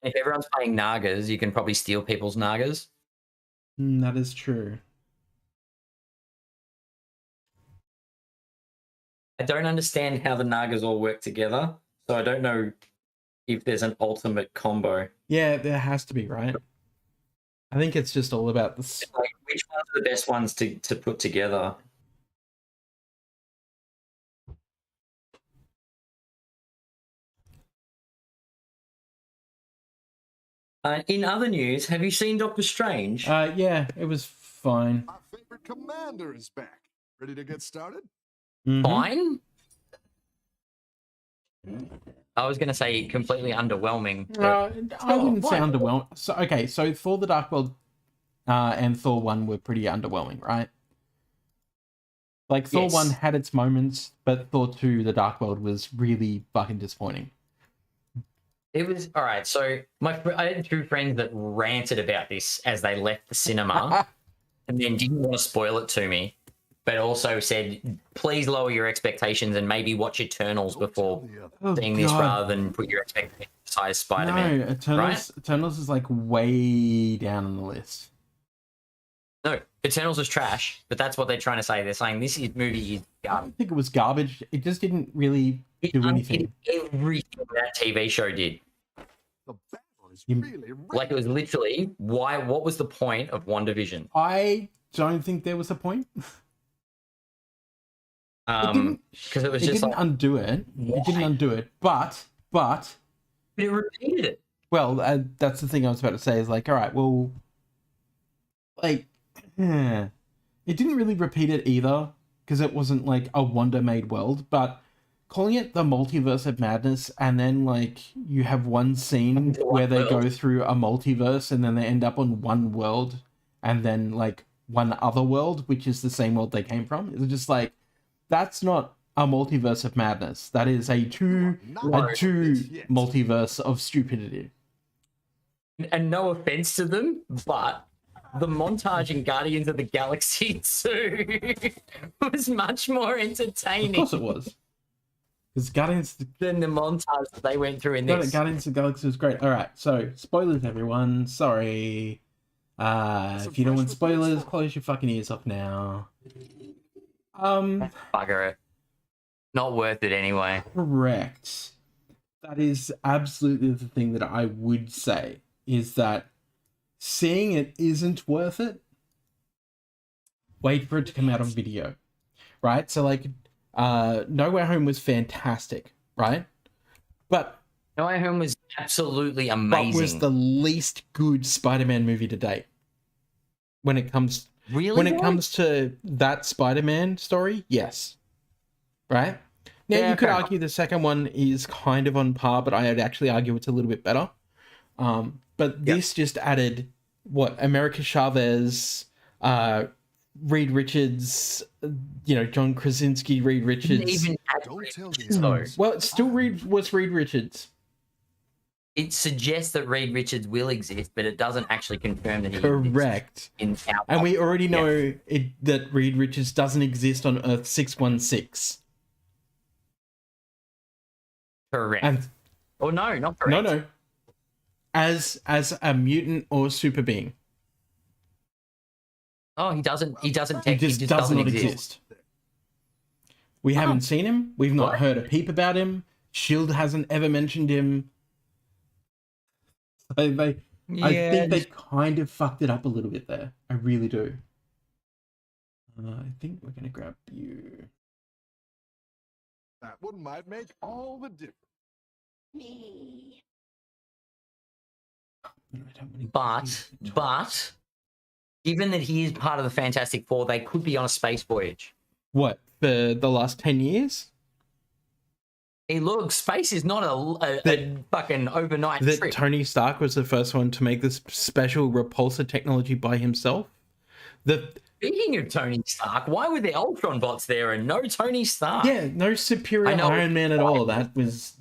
If everyone's playing Nagas, you can probably steal people's Nagas. That is true. I don't understand how the Nagas all work together, so I don't know if there's an ultimate combo. Yeah, there has to be, right? I think it's just all about this. Like, which ones are the best ones to put together? In other news, have you seen Doctor Strange? Yeah, it was fine. Our favorite commander is back. Ready to get started? Mhm. Fine. I was going to say completely underwhelming. But I wouldn't say fine. underwhelming. So okay, so Thor: The Dark World and Thor 1 were pretty underwhelming, right? Like Thor Yes. 1 had its moments, but Thor 2: The Dark World was really fucking disappointing. It was all right. So I had 2 friends that ranted about this as they left the cinema, and then didn't want to spoil it to me, but also said, "Please lower your expectations and maybe watch Eternals before The other. Oh, seeing this, God. rather than put your expectations as high as Spider-Man." No, Eternals is like way down on the list. No, Eternals is trash, but that's what they're trying to say. They're saying this movie is I garbage. don't think it was garbage. It just didn't really It do undid anything. everything that TV show did. The battle is You- really Like, it was literally what was the point of WandaVision? I don't think there was a point. didn't- Because it was It just didn't like undo it. It didn't undo it. But it repeated it. well, that's the thing I was about to say. Is like, all right, well, like, it didn't really repeat it either because it wasn't like a Wonder-made world. But calling it the Multiverse of Madness, and then like you have one scene One where they go world. through a multiverse, and then they end up on one world, and then like one other world, which is the same world they came from. It's just like, that's not a multiverse of madness. That is a two multiverse of stupidity. And no offense to them, but the montage in Guardians of the Galaxy 2 was much more Of entertaining course it was. Because Guardians than the montage that they went through in this. of the Galaxy was great. Alright, so spoilers everyone. Sorry. If you don't want spoilers, close your fucking ears off now. Bugger it. Not worth it anyway. Correct. That is absolutely the thing that I would say, is that seeing it isn't worth it. Wait for it to come out on video. Right? So like No Way Home was fantastic, right? But No Way Home was absolutely but amazing. was the least good Spider-Man movie to date. When it comes to that Spider-Man story, yes. Right? Now, Yeah, you could fair argue the second one is kind of on par, but I'd actually argue it's a little bit better. But this just added, America Chavez Reed Richards, you know, John Krasinski, Reed Richards. Didn't even have Don't Reed tell Richards, me. though. Well, it's still was Reed Richards. It suggests that Reed Richards will exist, but it doesn't actually confirm that he Correct. exists in our And we already know that Reed Richards doesn't exist on Earth 616. correct. And Oh no, not correct. no. As a mutant or super being. Oh, he doesn't. He doesn't. He just does not exist. We haven't seen him. We've not What? heard a peep about him. Shield hasn't ever mentioned him. I think they kind of fucked it up a little bit there. I really do. I think we're gonna grab you. That one might make all the difference. Me. I don't wanna But given that he is part of the Fantastic Four, they could be on a space voyage. What, for the last 10 years? Hey, look, space is not a fucking overnight That trip. Tony Stark was the first one to make this special repulsor technology by himself? Speaking of Tony Stark, why were the Ultron bots there and no Tony Stark? Yeah, no superior I know. Iron Man at all. That was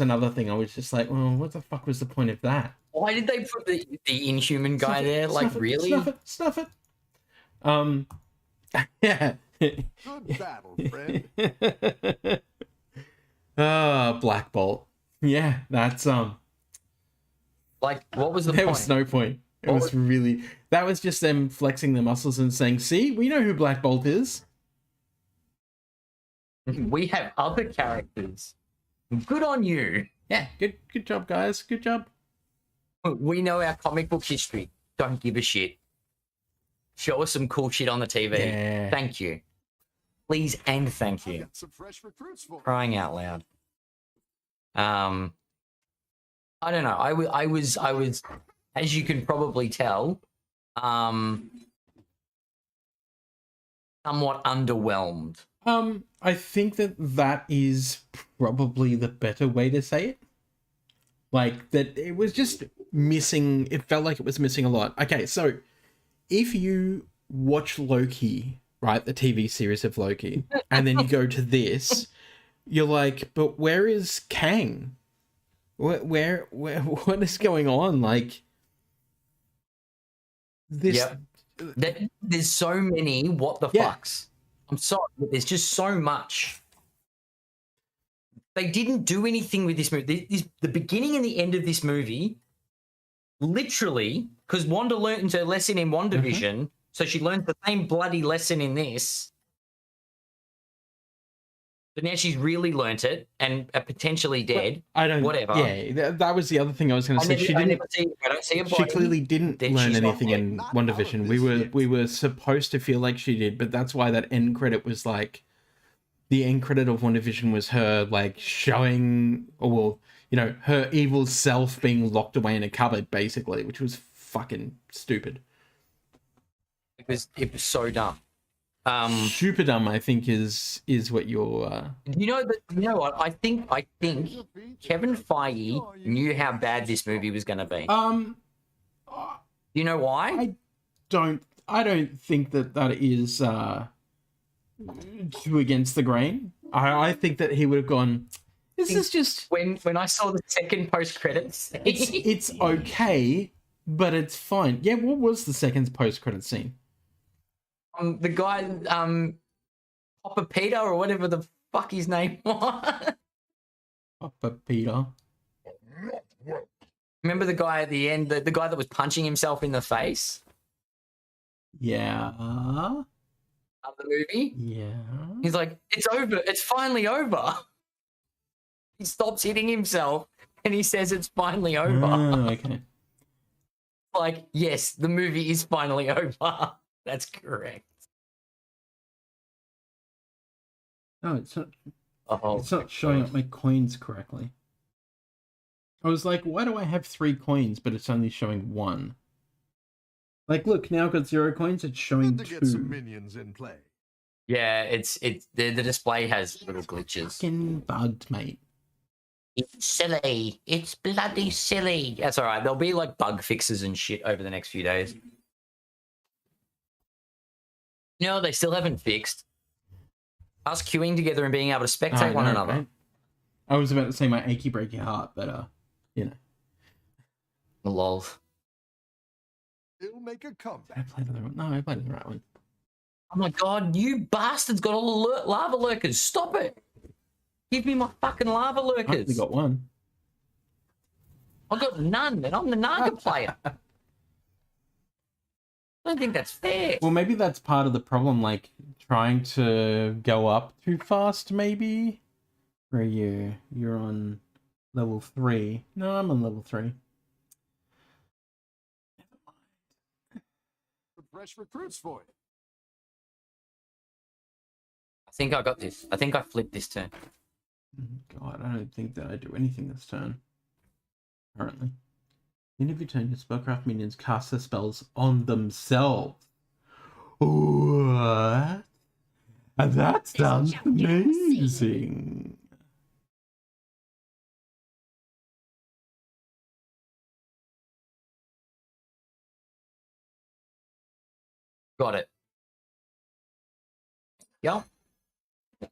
another thing. I was just like, well, what the fuck was the point of that? Why did they put the Inhuman guy there? Like, Snuff it, really? Snuff it. Yeah. Good battle, friend. Black Bolt. Yeah, that's Like, what was the there point? was no point. It What was really, that was just them flexing their muscles and saying, see, we know who Black Bolt is. We have other characters. Good on you. Yeah, good job, guys. Good job. We know our comic book history. Don't give a shit. Show us some cool shit on the TV. Yeah. Thank you. Please and thank I you. got some fresh recruits for you. Crying out loud. I don't know. I was, as you can probably tell, somewhat underwhelmed. I think that is probably the better way to say it. Like, that it was just missing, it felt like it was missing a lot. Okay, so if you watch Loki, right, the TV series of Loki, and then you go to this, you're like, but where is Kang? Where what is going on? Like, this... Yep. There's so many what the Yeah. fucks. I'm sorry, but there's just so much. They didn't do anything with this movie. The beginning and the end of this movie, literally, because Wanda learned her lesson in WandaVision, so she learned the same bloody lesson in this. But now she's really learnt it and are potentially dead. I don't... Whatever. Yeah, that was the other thing I was going to say. I don't see a She body. clearly didn't Then learn she's not anything dead. in Not all of WandaVision. this We yet. were supposed to feel like she did, but that's why that end credit was like, the end credit of WandaVision was her like showing, or well, you know, her evil self being locked away in a cupboard, basically, which was fucking stupid. It was so dumb. Super dumb, I think, is what you're. You know what? I think Kevin Feige knew how bad this movie was going to be. You know why? I don't think that is too against the grain. I think that he would have gone, this is just, When I saw the second post credits, it's okay, but it's fine. Yeah, what was the second post credit scene? the guy Papa Peter or whatever the fuck his name was. Papa Peter. Remember the guy at the end, the guy that was punching himself in the face Yeah. of the movie? Yeah. He's like, it's over. It's finally over. He stops hitting himself and he says it's finally over. Oh, okay. Like, yes, the movie is finally over. That's correct. No, it's not. Oh, It's not showing up my coins correctly. I was like, why do I have 3 coins, but it's only showing 1? Like, look, now I've got 0 coins. It's showing Good to 2. get some minions in play. yeah, it's the display has little glitches. Fucking bugged, mate. It's silly. It's bloody silly. That's all right. There'll be like bug fixes and shit over the next few days. You know, they still haven't fixed us queuing together and being able to I spectate one know, another. right? I was about to say my achy breaky heart, but you know. Lol. He'll make a Did I comeback. play the right one? No, I played the right one. Oh my god, you bastards got all the lava lurkers. Stop it. Give me my fucking lava I only lurkers. got one. I got none, and I'm the Naga player. I don't think that's fair. Well, maybe that's part of the problem, like trying to go up too fast, maybe. Where are you? You're on level 3. No, I'm on level 3. Fresh recruits for you. I think I got this. I think I flipped this turn. God, I don't think that I do anything this turn. Currently. End of your turn, your spellcraft minions cast their spells on themselves. What? And that sounds amazing. Got it. Yep.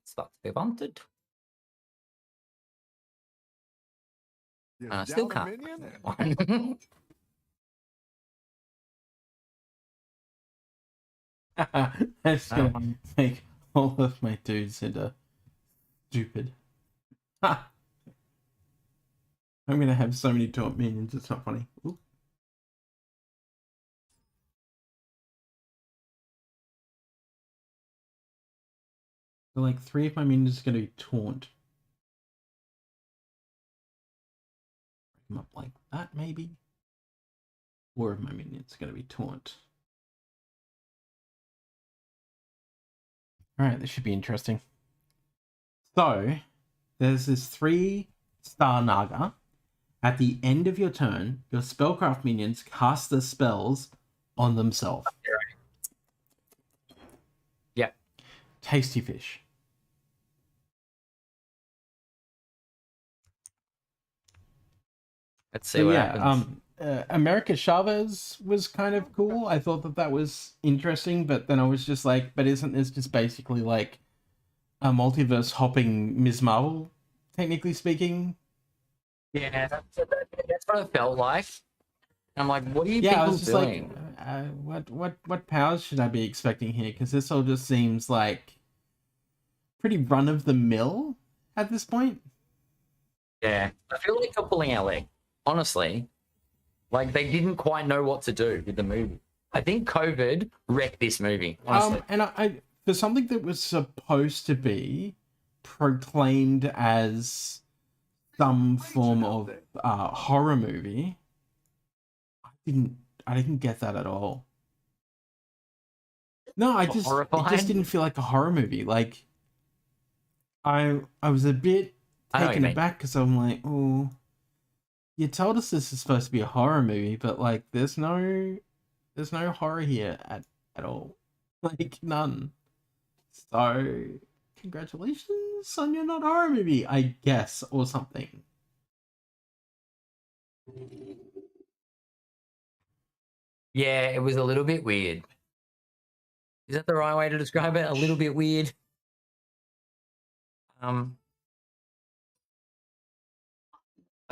Start to be wanted. You're Still down a can't. minion? One. That's gonna make all of my dudes into stupid. Ha! I'm gonna have so many taunt minions, it's not funny. Ooh. So like 3 of my minions are gonna be taunt. Break them up like that, maybe. 4 of my minions are gonna be taunt. Alright, this should be interesting. So, there's this 3-star Naga. At the end of your turn, your spellcraft minions cast the spells on themselves. Yep. Tasty fish. Let's see So what yeah, happens. America Chavez was kind of cool. I thought that was interesting, but then I was just like, but isn't this just basically like a multiverse hopping Ms. Marvel, technically speaking? Yeah, that's what it felt like. I'm like, what are you Yeah, I people was just doing? like, what powers should I be expecting here? Because this all just seems like pretty run of the mill at this point. Yeah, I feel like you're pulling our leg. Honestly, like they didn't quite know what to do with the movie. I think COVID wrecked this movie. Honestly. And I for something that was supposed to be proclaimed as some form of horror movie, I didn't get that at all. No, it Horrifying? just didn't feel like a horror movie. Like I was a bit I know what you taken mean. aback because I'm like, oh, you told us this is supposed to be a horror movie, but like there's no horror here at all. Like none. So congratulations on your not horror movie, I guess, or something. Yeah, it was a little bit weird. Is that the right way to describe it? A little bit weird. I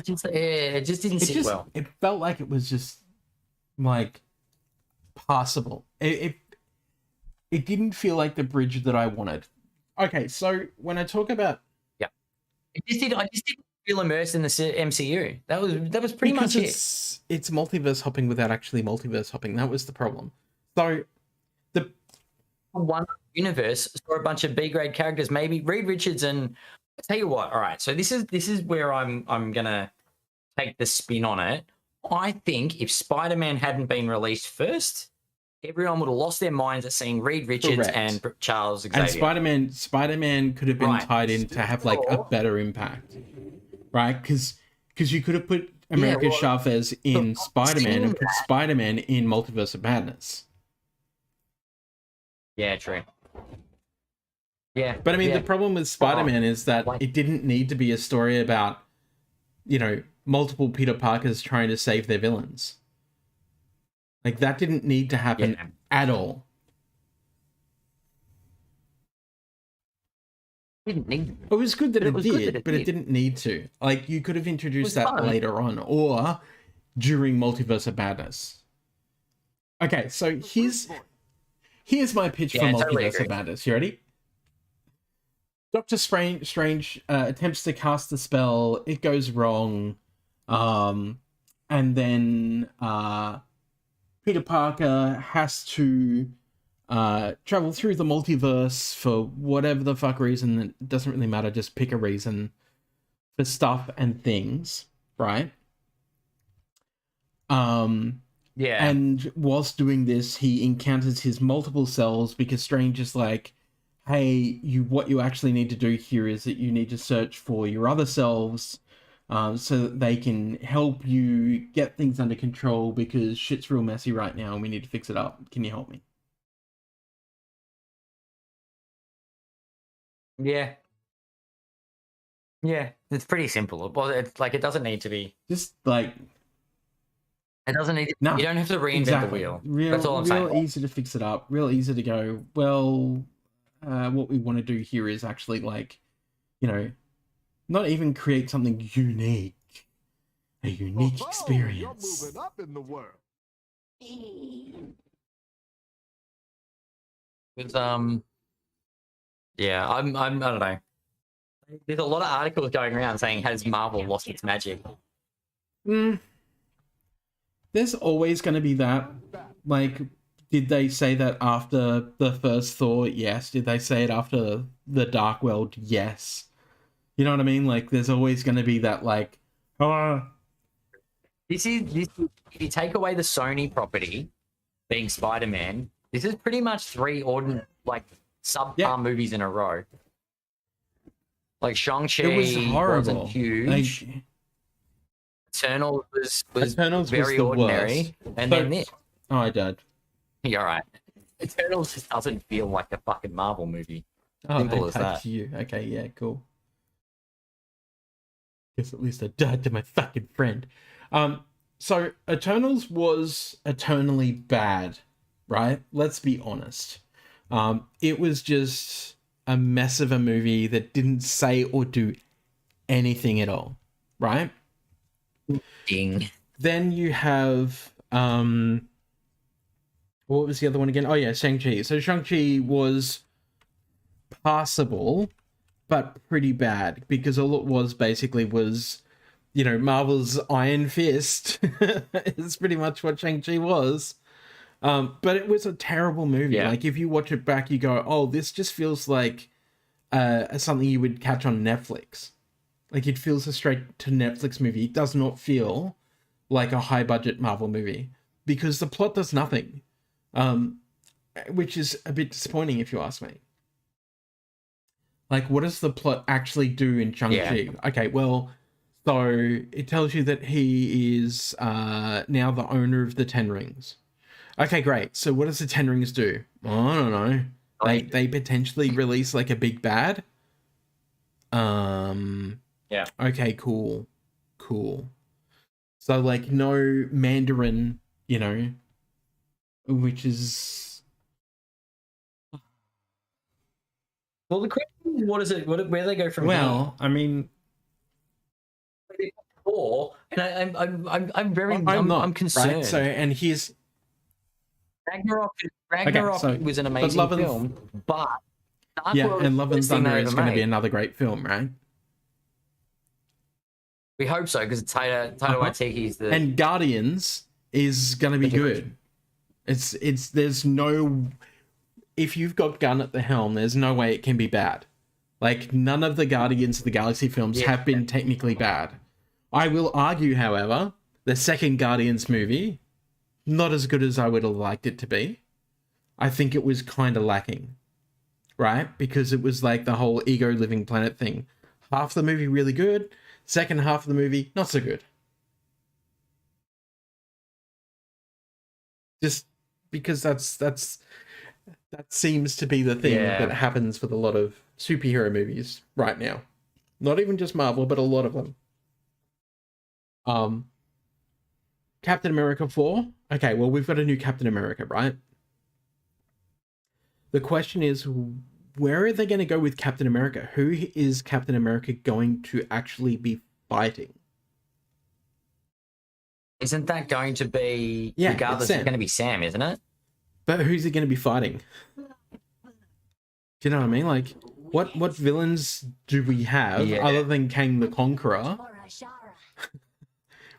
should say, yeah, it just didn't sit well. It felt like it was just like passable. It didn't feel like the bridge that I wanted. Okay, so when I talk about I just didn't feel immersed in the MCU. That was pretty much it. It's multiverse hopping without actually multiverse hopping. That was the problem. So the One universe saw a bunch of B grade characters. Maybe Reed Richards and I tell you what. All right, so this is where I'm gonna take the spin on it. I think if Spider-Man hadn't been released first, everyone would have lost their minds at seeing Reed Richards Correct. and Charles Xavier. and Spider-Man could have been Right. tied in to have like a better impact, right? Because you could have put America well, Chavez in Spider-Man and seeing put Spider-Man in Multiverse of Madness. Yeah, true. Yeah, But I mean, yeah. the problem with Spider-Man is that like- it didn't need to be a story about, multiple Peter Parkers trying to save their villains. Like, that didn't need to happen Yeah. at all. Didn't need. It was good that But it it was good did, that it but it did. didn't need to. Like, you could have introduced was that fun. later on, or during Multiverse of Madness. Okay, so here's my pitch for Yeah, totally Multiverse agree. of Madness. You ready? Doctor Strange attempts to cast the spell. It goes wrong. And then Peter Parker has to travel through the multiverse for whatever the fuck reason. It doesn't really matter. Just pick a reason for stuff and things, right? Yeah. And whilst doing this, he encounters his multiple selves because Strange is like, hey, what you actually need to do here is that you need to search for your other selves so that they can help you get things under control because shit's real messy right now and we need to fix it up. Can you help me? Yeah. Yeah. It's pretty simple. Well, it's like it doesn't need to be. Just like, It doesn't need. no, You don't have to reinvent exactly. the wheel. Real, That's all I'm real saying. easy to fix it up. Real easy to go, well, what we want to do here is actually like, not even create something unique. A unique experience. You're moving up in the world. Me. It's yeah, I don't know. There's a lot of articles going around saying has Marvel lost its magic? There's always going to be that. Like, did they say that after the first Thor? Yes. Did they say it after the Dark World? Yes. You know what I mean? Like, there's always going to be that, like, This if you take away the Sony property being Spider-Man, this is pretty much three subpar movies in a row. Like Shang-Chi it was horrible. wasn't huge. Like, Eternals was Eternals very was the ordinary. worst. And So- then this. Oh, I died. You're right. Eternals just doesn't feel like a fucking Marvel movie. Oh, Simple I as died that. to you. Okay, yeah, cool. Guess at least I died to my fucking friend. So Eternals was eternally bad, right? Let's be honest. It was just a mess of a movie that didn't say or do anything at all, right? Ding. Then you have what was the other one again? Oh yeah, Shang-Chi. So Shang-Chi was passable, but pretty bad because all it was basically was, Marvel's Iron Fist is pretty much what Shang-Chi was. But it was a terrible movie. Yeah. Like, if you watch it back, you go, oh, this just feels like something you would catch on Netflix. Like, it feels a straight to Netflix movie. It does not feel like a high budget Marvel movie because the plot does nothing, which is a bit disappointing if you ask me. Like, what does the plot actually do in Shang-Chi? Yeah. Okay, well, so it tells you that he is now the owner of the Ten Rings. Okay, great. So what does the Ten Rings do? Oh, I don't know. They potentially release like a big bad. Yeah. Okay, cool. So like no Mandarin, which is Well, the question is, what is it? Where do they go from well, I mean, here? And I'm very I'm concerned. right? So and here's Ragnarok so- was an but amazing Love and- film, but Dark yeah, World and Love and is the thing Thunder they is ever going to be made. another great film, right? We hope so because Taika Waititi's the And Guardians is going to be good. It's there's no, if you've got Gunn at the helm, there's no way it can be bad. Like, none of the Guardians of the Galaxy films have been technically bad. I will argue, however, the second Guardians movie, not as good as I would have liked it to be. I think it was kind of lacking, right? Because it was like the whole ego living planet thing. Half the movie really good, second half of the movie not so good. Just because that seems to be the thing that happens with a lot of superhero movies right now. Not even just Marvel, but a lot of them. Captain America 4. Okay, well, we've got a new Captain America, right? The question is, where are they going to go with Captain America? Who is Captain America going to actually be fighting? Isn't that going to be, Yeah, regardless, it's it's Sam. going to be Sam, isn't it? But who's he going to be fighting? Do you know what I mean? Like, what villains do we have Yeah. other than Kang the Conqueror, Shara, Shara.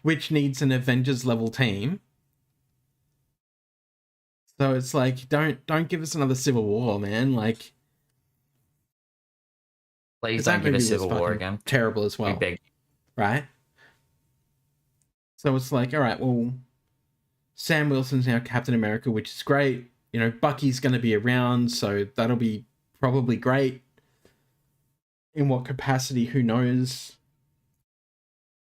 which needs an Avengers level team? So it's like, don't give us another Civil War, man. Like, Please that don't give movie us was Civil War fucking again. terrible as We well, beg. right? So it's like, all right, well, Sam Wilson's now Captain America, which is great. You know, Bucky's going to be around, so that'll be probably great. In what capacity, who knows?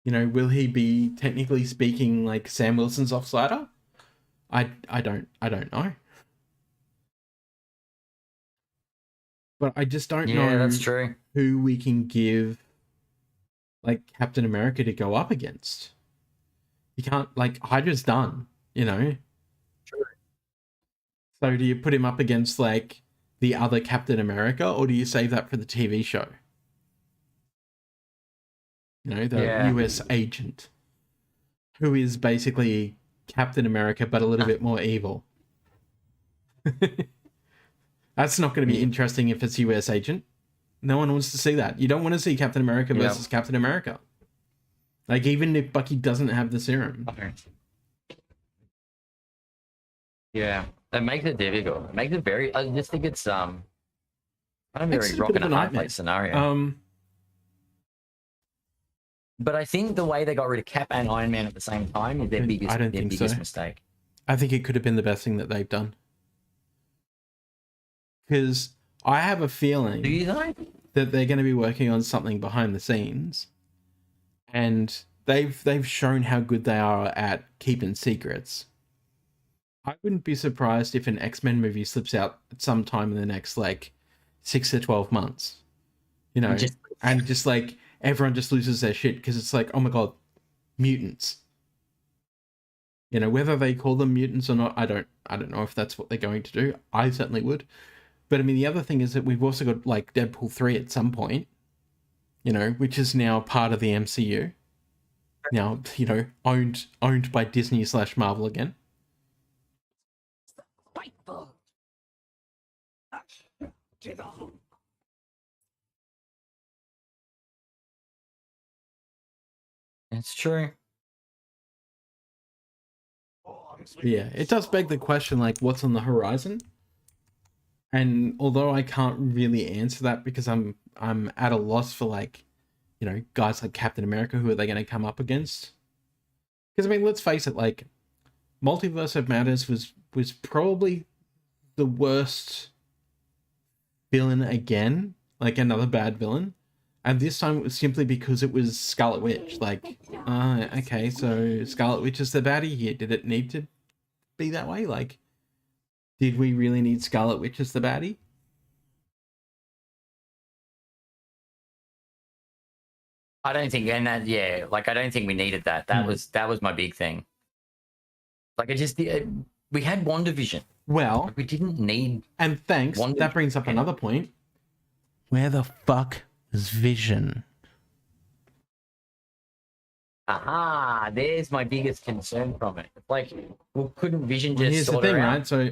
You know, will he be technically speaking like Sam Wilson's offsider? I don't know. But I just don't know. Yeah, that's true. Who we can give like Captain America to go up against. You can't, like, Hydra's done, you know? True. So do you put him up against like the other Captain America, or do you save that for the TV show? You know, the US agent, who is basically Captain America, but a little bit more evil. That's not going to be interesting if it's US agent. No one wants to see that. You don't want to see Captain America versus Captain America. Like, even if Bucky doesn't have the serum. Yeah, it makes it difficult. It makes it very. I just think it's kind of Makes very it a rock bit and of a a hard nightmare. place scenario. But I think the way they got rid of Cap and Iron Man at the same time is their biggest mistake. I think it could have been the best thing that they've done. Because I have a feeling Do you know? that they're going to be working on something behind the scenes, and they've shown how good they are at keeping secrets. I wouldn't be surprised if an X-Men movie slips out at some time in the next like 6 to 12 months. You know, and just like everyone just loses their shit because it's like, oh my god, mutants. You know, whether they call them mutants or not, I don't know if that's what they're going to do. I certainly would. But I mean, the other thing is that we've also got like Deadpool 3 at some point, you know, which is now part of the MCU. Now, you know, owned by Disney / Marvel again. Spiteful. To the home. It's true. But yeah, it does beg the question, like, what's on the horizon? And although I can't really answer that because I'm at a loss for, like, you know, guys like Captain America, who are they going to come up against? Because I mean, let's face it, like, Multiverse of Madness was probably the worst villain again, like another bad villain. And this time it was simply because it was Scarlet Witch. Like, okay, so Scarlet Witch is the baddie here. Did it need to be that way? Like, did we really need Scarlet Witch as the baddie? I don't think, and that, yeah, like, I don't think we needed that. That was my big thing. Like, we had WandaVision. Well, We didn't need. and thanks, WandaVision. that brings up another point. Where the fuck is Vision? Aha, there's my biggest concern from it. It's like, well, couldn't Vision just Well, here's the sort thing, her out? right? So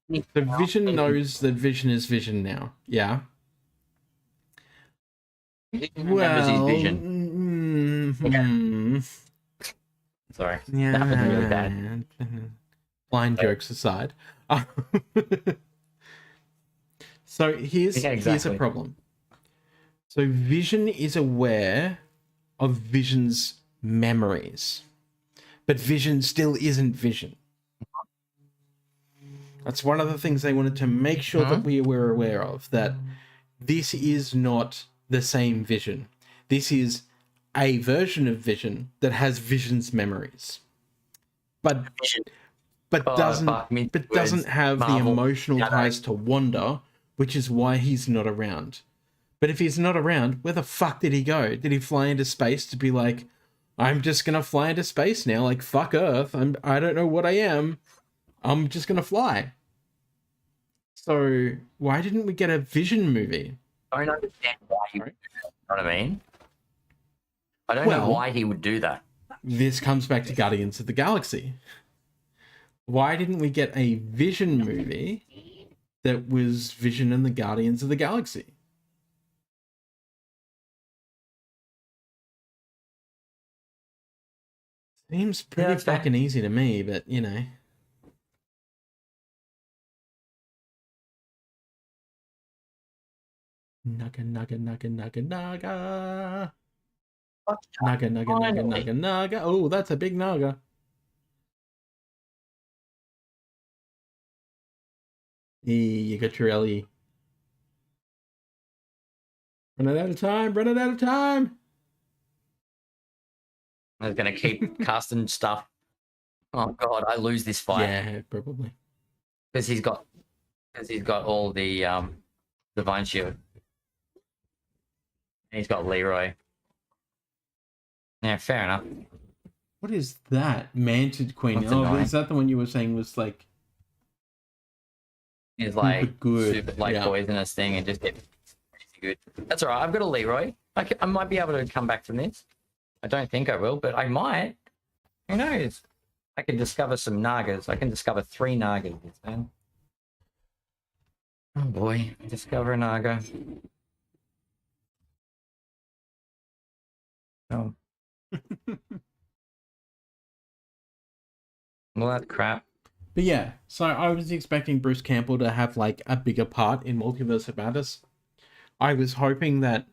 the Vision knows that Vision is Vision now. Yeah. Vision remembers his vision. Sorry. Yeah. That happened really bad. Blind jokes aside. So here's Yeah, here's a exactly. problem. So Vision is aware of Vision's memories, but Vision still isn't Vision. That's one of the things they wanted to make sure that we were aware of, that this is not the same Vision. This is a version of Vision that has Vision's memories, but doesn't have the Marvel. emotional Yeah, ties to Wanda, which is why he's not around. But if he's not around, where the fuck did he go? Did he fly into space to be like, I'm just gonna fly into space now, like fuck Earth, I don't know what I am, I'm just gonna fly? So why didn't we get a Vision movie? I don't understand why he would Sorry? do that. You know what I mean? I don't know Well- why he would do that. This comes back to Guardians of the Galaxy. Why didn't we get a Vision movie that was Vision and the Guardians of the Galaxy? Seems pretty that's fair. fucking easy to me, but you know. Naga, naga, naga, naga, naga. Naga, naga, naga, Finally. naga, naga. Oh, that's a big naga. You got your Ellie. Running out of time, running out of time. I was gonna keep casting stuff. Oh god, I lose this fight Yeah, probably. because he's got all the divine shield. And he's got Leroy. Yeah, fair enough. What is that? Manted Queen. That's Oh, annoying. is that the one you were saying was like He's like good. super like Yeah. poisonous thing and just get good. That's all right. I've got a Leroy. I might be able to come back from this. I don't think I will, but I might. Who knows? I can discover some Nagas. I can discover 3 Nagas this turn. Oh boy, discover a Naga. Oh. Well, that's crap. But yeah, so I was expecting Bruce Campbell to have like a bigger part in Multiverse of Madness. I was hoping that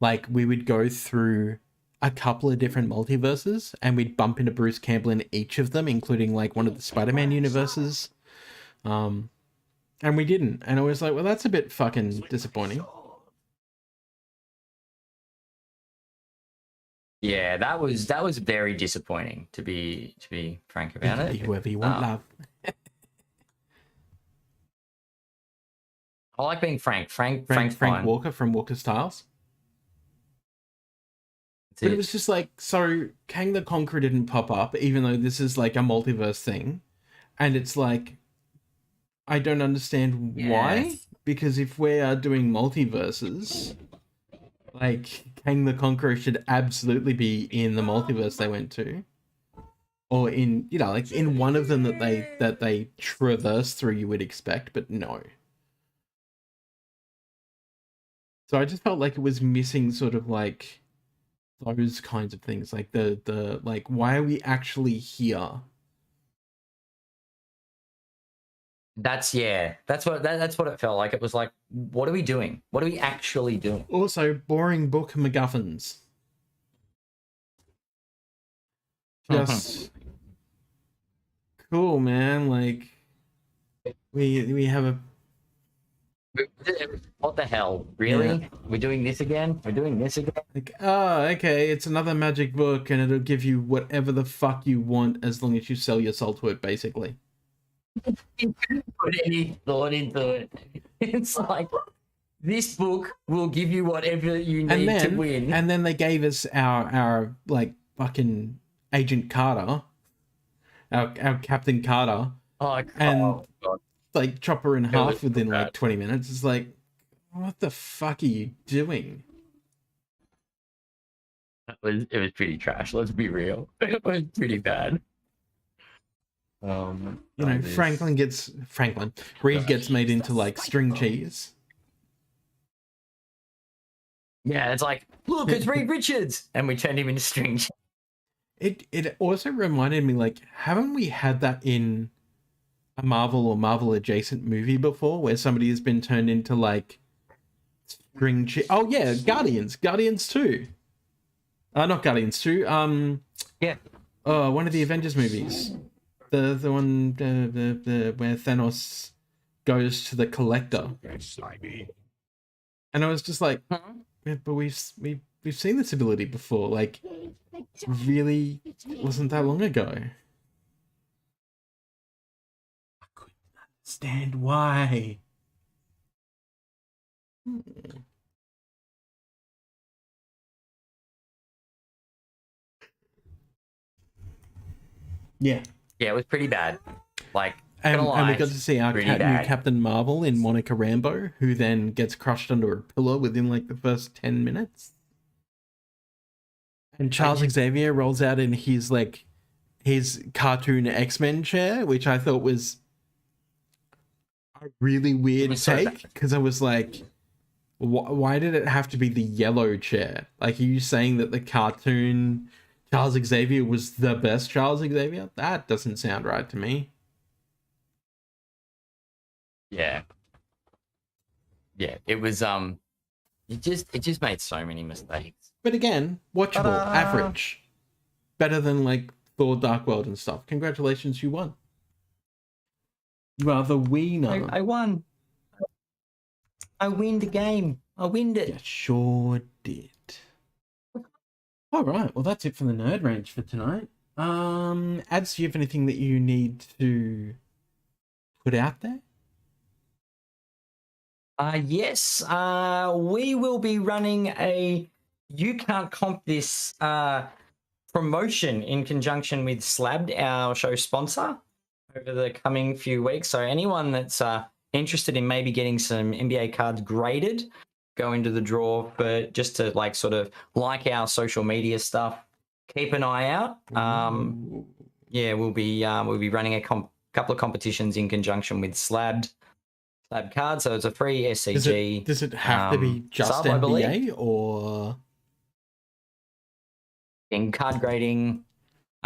like we would go through a couple of different multiverses and we'd bump into Bruce Campbell in each of them, including like one of the Spider-Man universes. And we didn't. And I was like, well, that's a bit fucking disappointing. Yeah, that was very disappointing to be frank You about can it. be whoever you want, love. I like being Frank's fine. Frank Walker from Walker Styles. That's But it. it was just like, so Kang the Conqueror didn't pop up, even though this is like a multiverse thing. And it's like, I don't understand why. Yes. Because if we are doing multiverses, like Kang the Conqueror should absolutely be in the multiverse they went to. Or in, you know, like in one of them that they traverse through, you would expect, but no. So I just felt like it was missing sort of like those kinds of things, like the like, why are we actually here? That's what it felt like. It was like, what are we doing? What are we actually doing? Also, boring book MacGuffins. Just cool, man. Like we have a What the hell? Really? Yeah. We're doing this again? We're doing this again? like, oh, okay, it's another magic book, and it'll give you whatever the fuck you want as long as you sell your soul to it, basically. You couldn't put any thought into it. It's like, this book will give you whatever you need to win. And then they gave us our like fucking Agent Carter, our Captain Carter, Oh, and- God. like chop her in was half within bad. like 20 minutes. It's like, what the fuck are you doing? It was pretty trash. Let's be real. It was pretty bad. You know, Reed gets made into like string cheese. Yeah, it's like, look, it's Reed Richards, and we turned him into string. It also reminded me, like, haven't we had that in a Marvel or Marvel adjacent movie before, where somebody has been turned into like string cheese? Oh yeah, Guardians 2. Not Guardians 2. Yeah. One of the Avengers movies. The one the where Thanos goes to the Collector. And I was just like, yeah, but we've seen this ability before. Like, really wasn't that long ago. I couldn't understand why. Yeah. Yeah, it was pretty bad. Like, And Gonna we lie, got to see our pretty new bad. Captain Marvel in Monica Rambeau, who then gets crushed under a pillow within like the first 10 minutes. And Charles Xavier rolls out in his cartoon X-Men chair, which I thought was a really weird was so take, because I was like, why did it have to be the yellow chair? Like, are you saying that the cartoon Charles Xavier was the best Charles Xavier? That doesn't sound right to me. Yeah. Yeah, it was it just made so many mistakes. But again, watchable, Ta-da! average. Better than like Thor Dark World and stuff. Congratulations, you won. You are the winner. I won. I win the game. I win it. You sure did. All right, well that's it for the nerd range for tonight. Ads, do you have anything that you need to put out there? Yes, we will be running a You Can't Comp This promotion in conjunction with Slabbed, our show sponsor, over the coming few weeks. So anyone that's interested in maybe getting some NBA cards graded, go into the draw. But just to like sort of like our social media stuff, keep an eye out. Yeah, we'll be running a couple of competitions in conjunction with Slabbed card, so it's a free SCG. Does it have to be just sub, I believe. NBA or In card grading?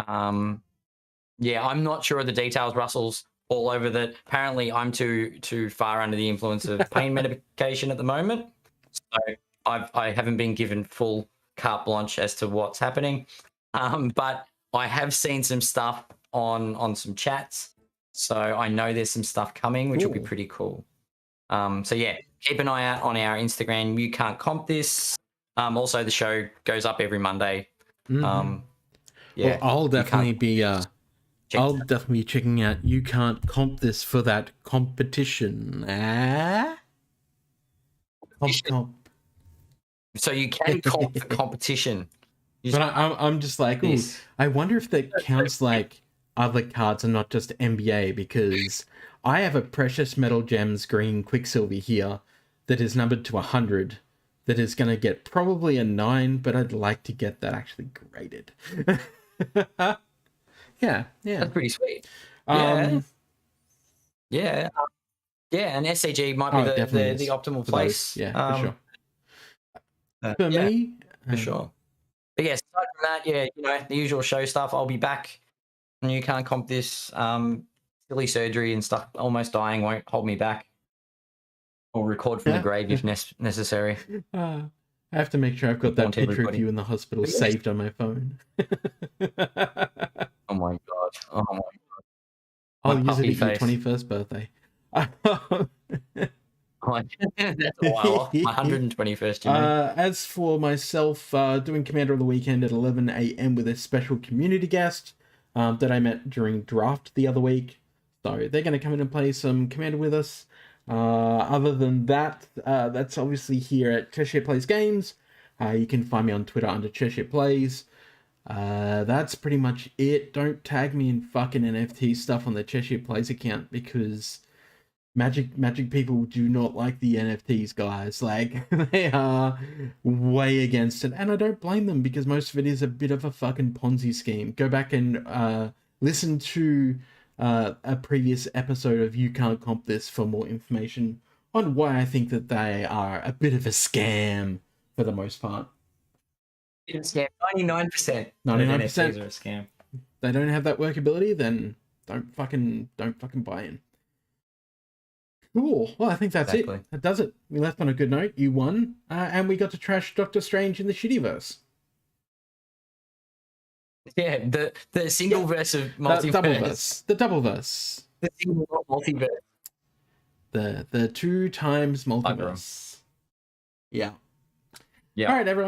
Yeah, I'm not sure of the details. Russell's all over that. Apparently, I'm too far under the influence of pain medication at the moment, so I haven't been given full carte blanche as to what's happening. But I have seen some stuff on some chats, so I know there's some stuff coming, which will be pretty cool. So yeah, keep an eye out on our Instagram. You Can't Comp This. Also, the show goes up every Monday. Yeah, well, I'll definitely be checking out You Can't Comp This for that competition. Comp. So you can comp the competition. But I'm just like, ooh, I wonder if that counts like other cards and not just NBA, because I have a Precious Metal Gems Green Quicksilver here that is numbered to 100 that is going to get probably a 9, but I'd like to get that actually graded. Yeah. That's pretty sweet. Um, yeah, and SCG might be the optimal place. Those. Yeah, for sure. For yeah, me, for sure. But yeah, aside from that, yeah, the usual show stuff. I'll be back. And You Can't Comp This. Silly surgery and stuff. Almost dying won't hold me back. Or record from the grave if necessary. I have to make sure I've got that picture of you in the hospital saved on my phone. Oh my god! I'll use it at your 21st birthday. That's a while off. My 121st. As for myself, doing Commander of the Weekend at 11 a.m. with a special community guest that I met during draft the other week. So they're going to come in and play some Commander with us. Other than that, that's obviously here at Cheshire Plays Games. You can find me on Twitter under Cheshire Plays. That's pretty much it. Don't tag me in fucking NFT stuff on the Cheshire Plays account, because Magic people do not like the NFTs, guys. Like, they are way against it, and I don't blame them, because most of it is a bit of a fucking Ponzi scheme. Go back and listen to a previous episode of You Can't Comp This for more information on why I think that they are a bit of a scam for the most part. It's a scam. 99%. 99% NFTs are a scam. They don't have that workability, then don't fucking buy in. Cool. Well, I think that's it. That does it. We left on a good note. You won, and we got to trash Doctor Strange in the Shittyverse. Yeah, the single verse of multiverse. The double verse. The single multiverse. The 2 times multiverse. Yeah. Yeah. All right, everyone.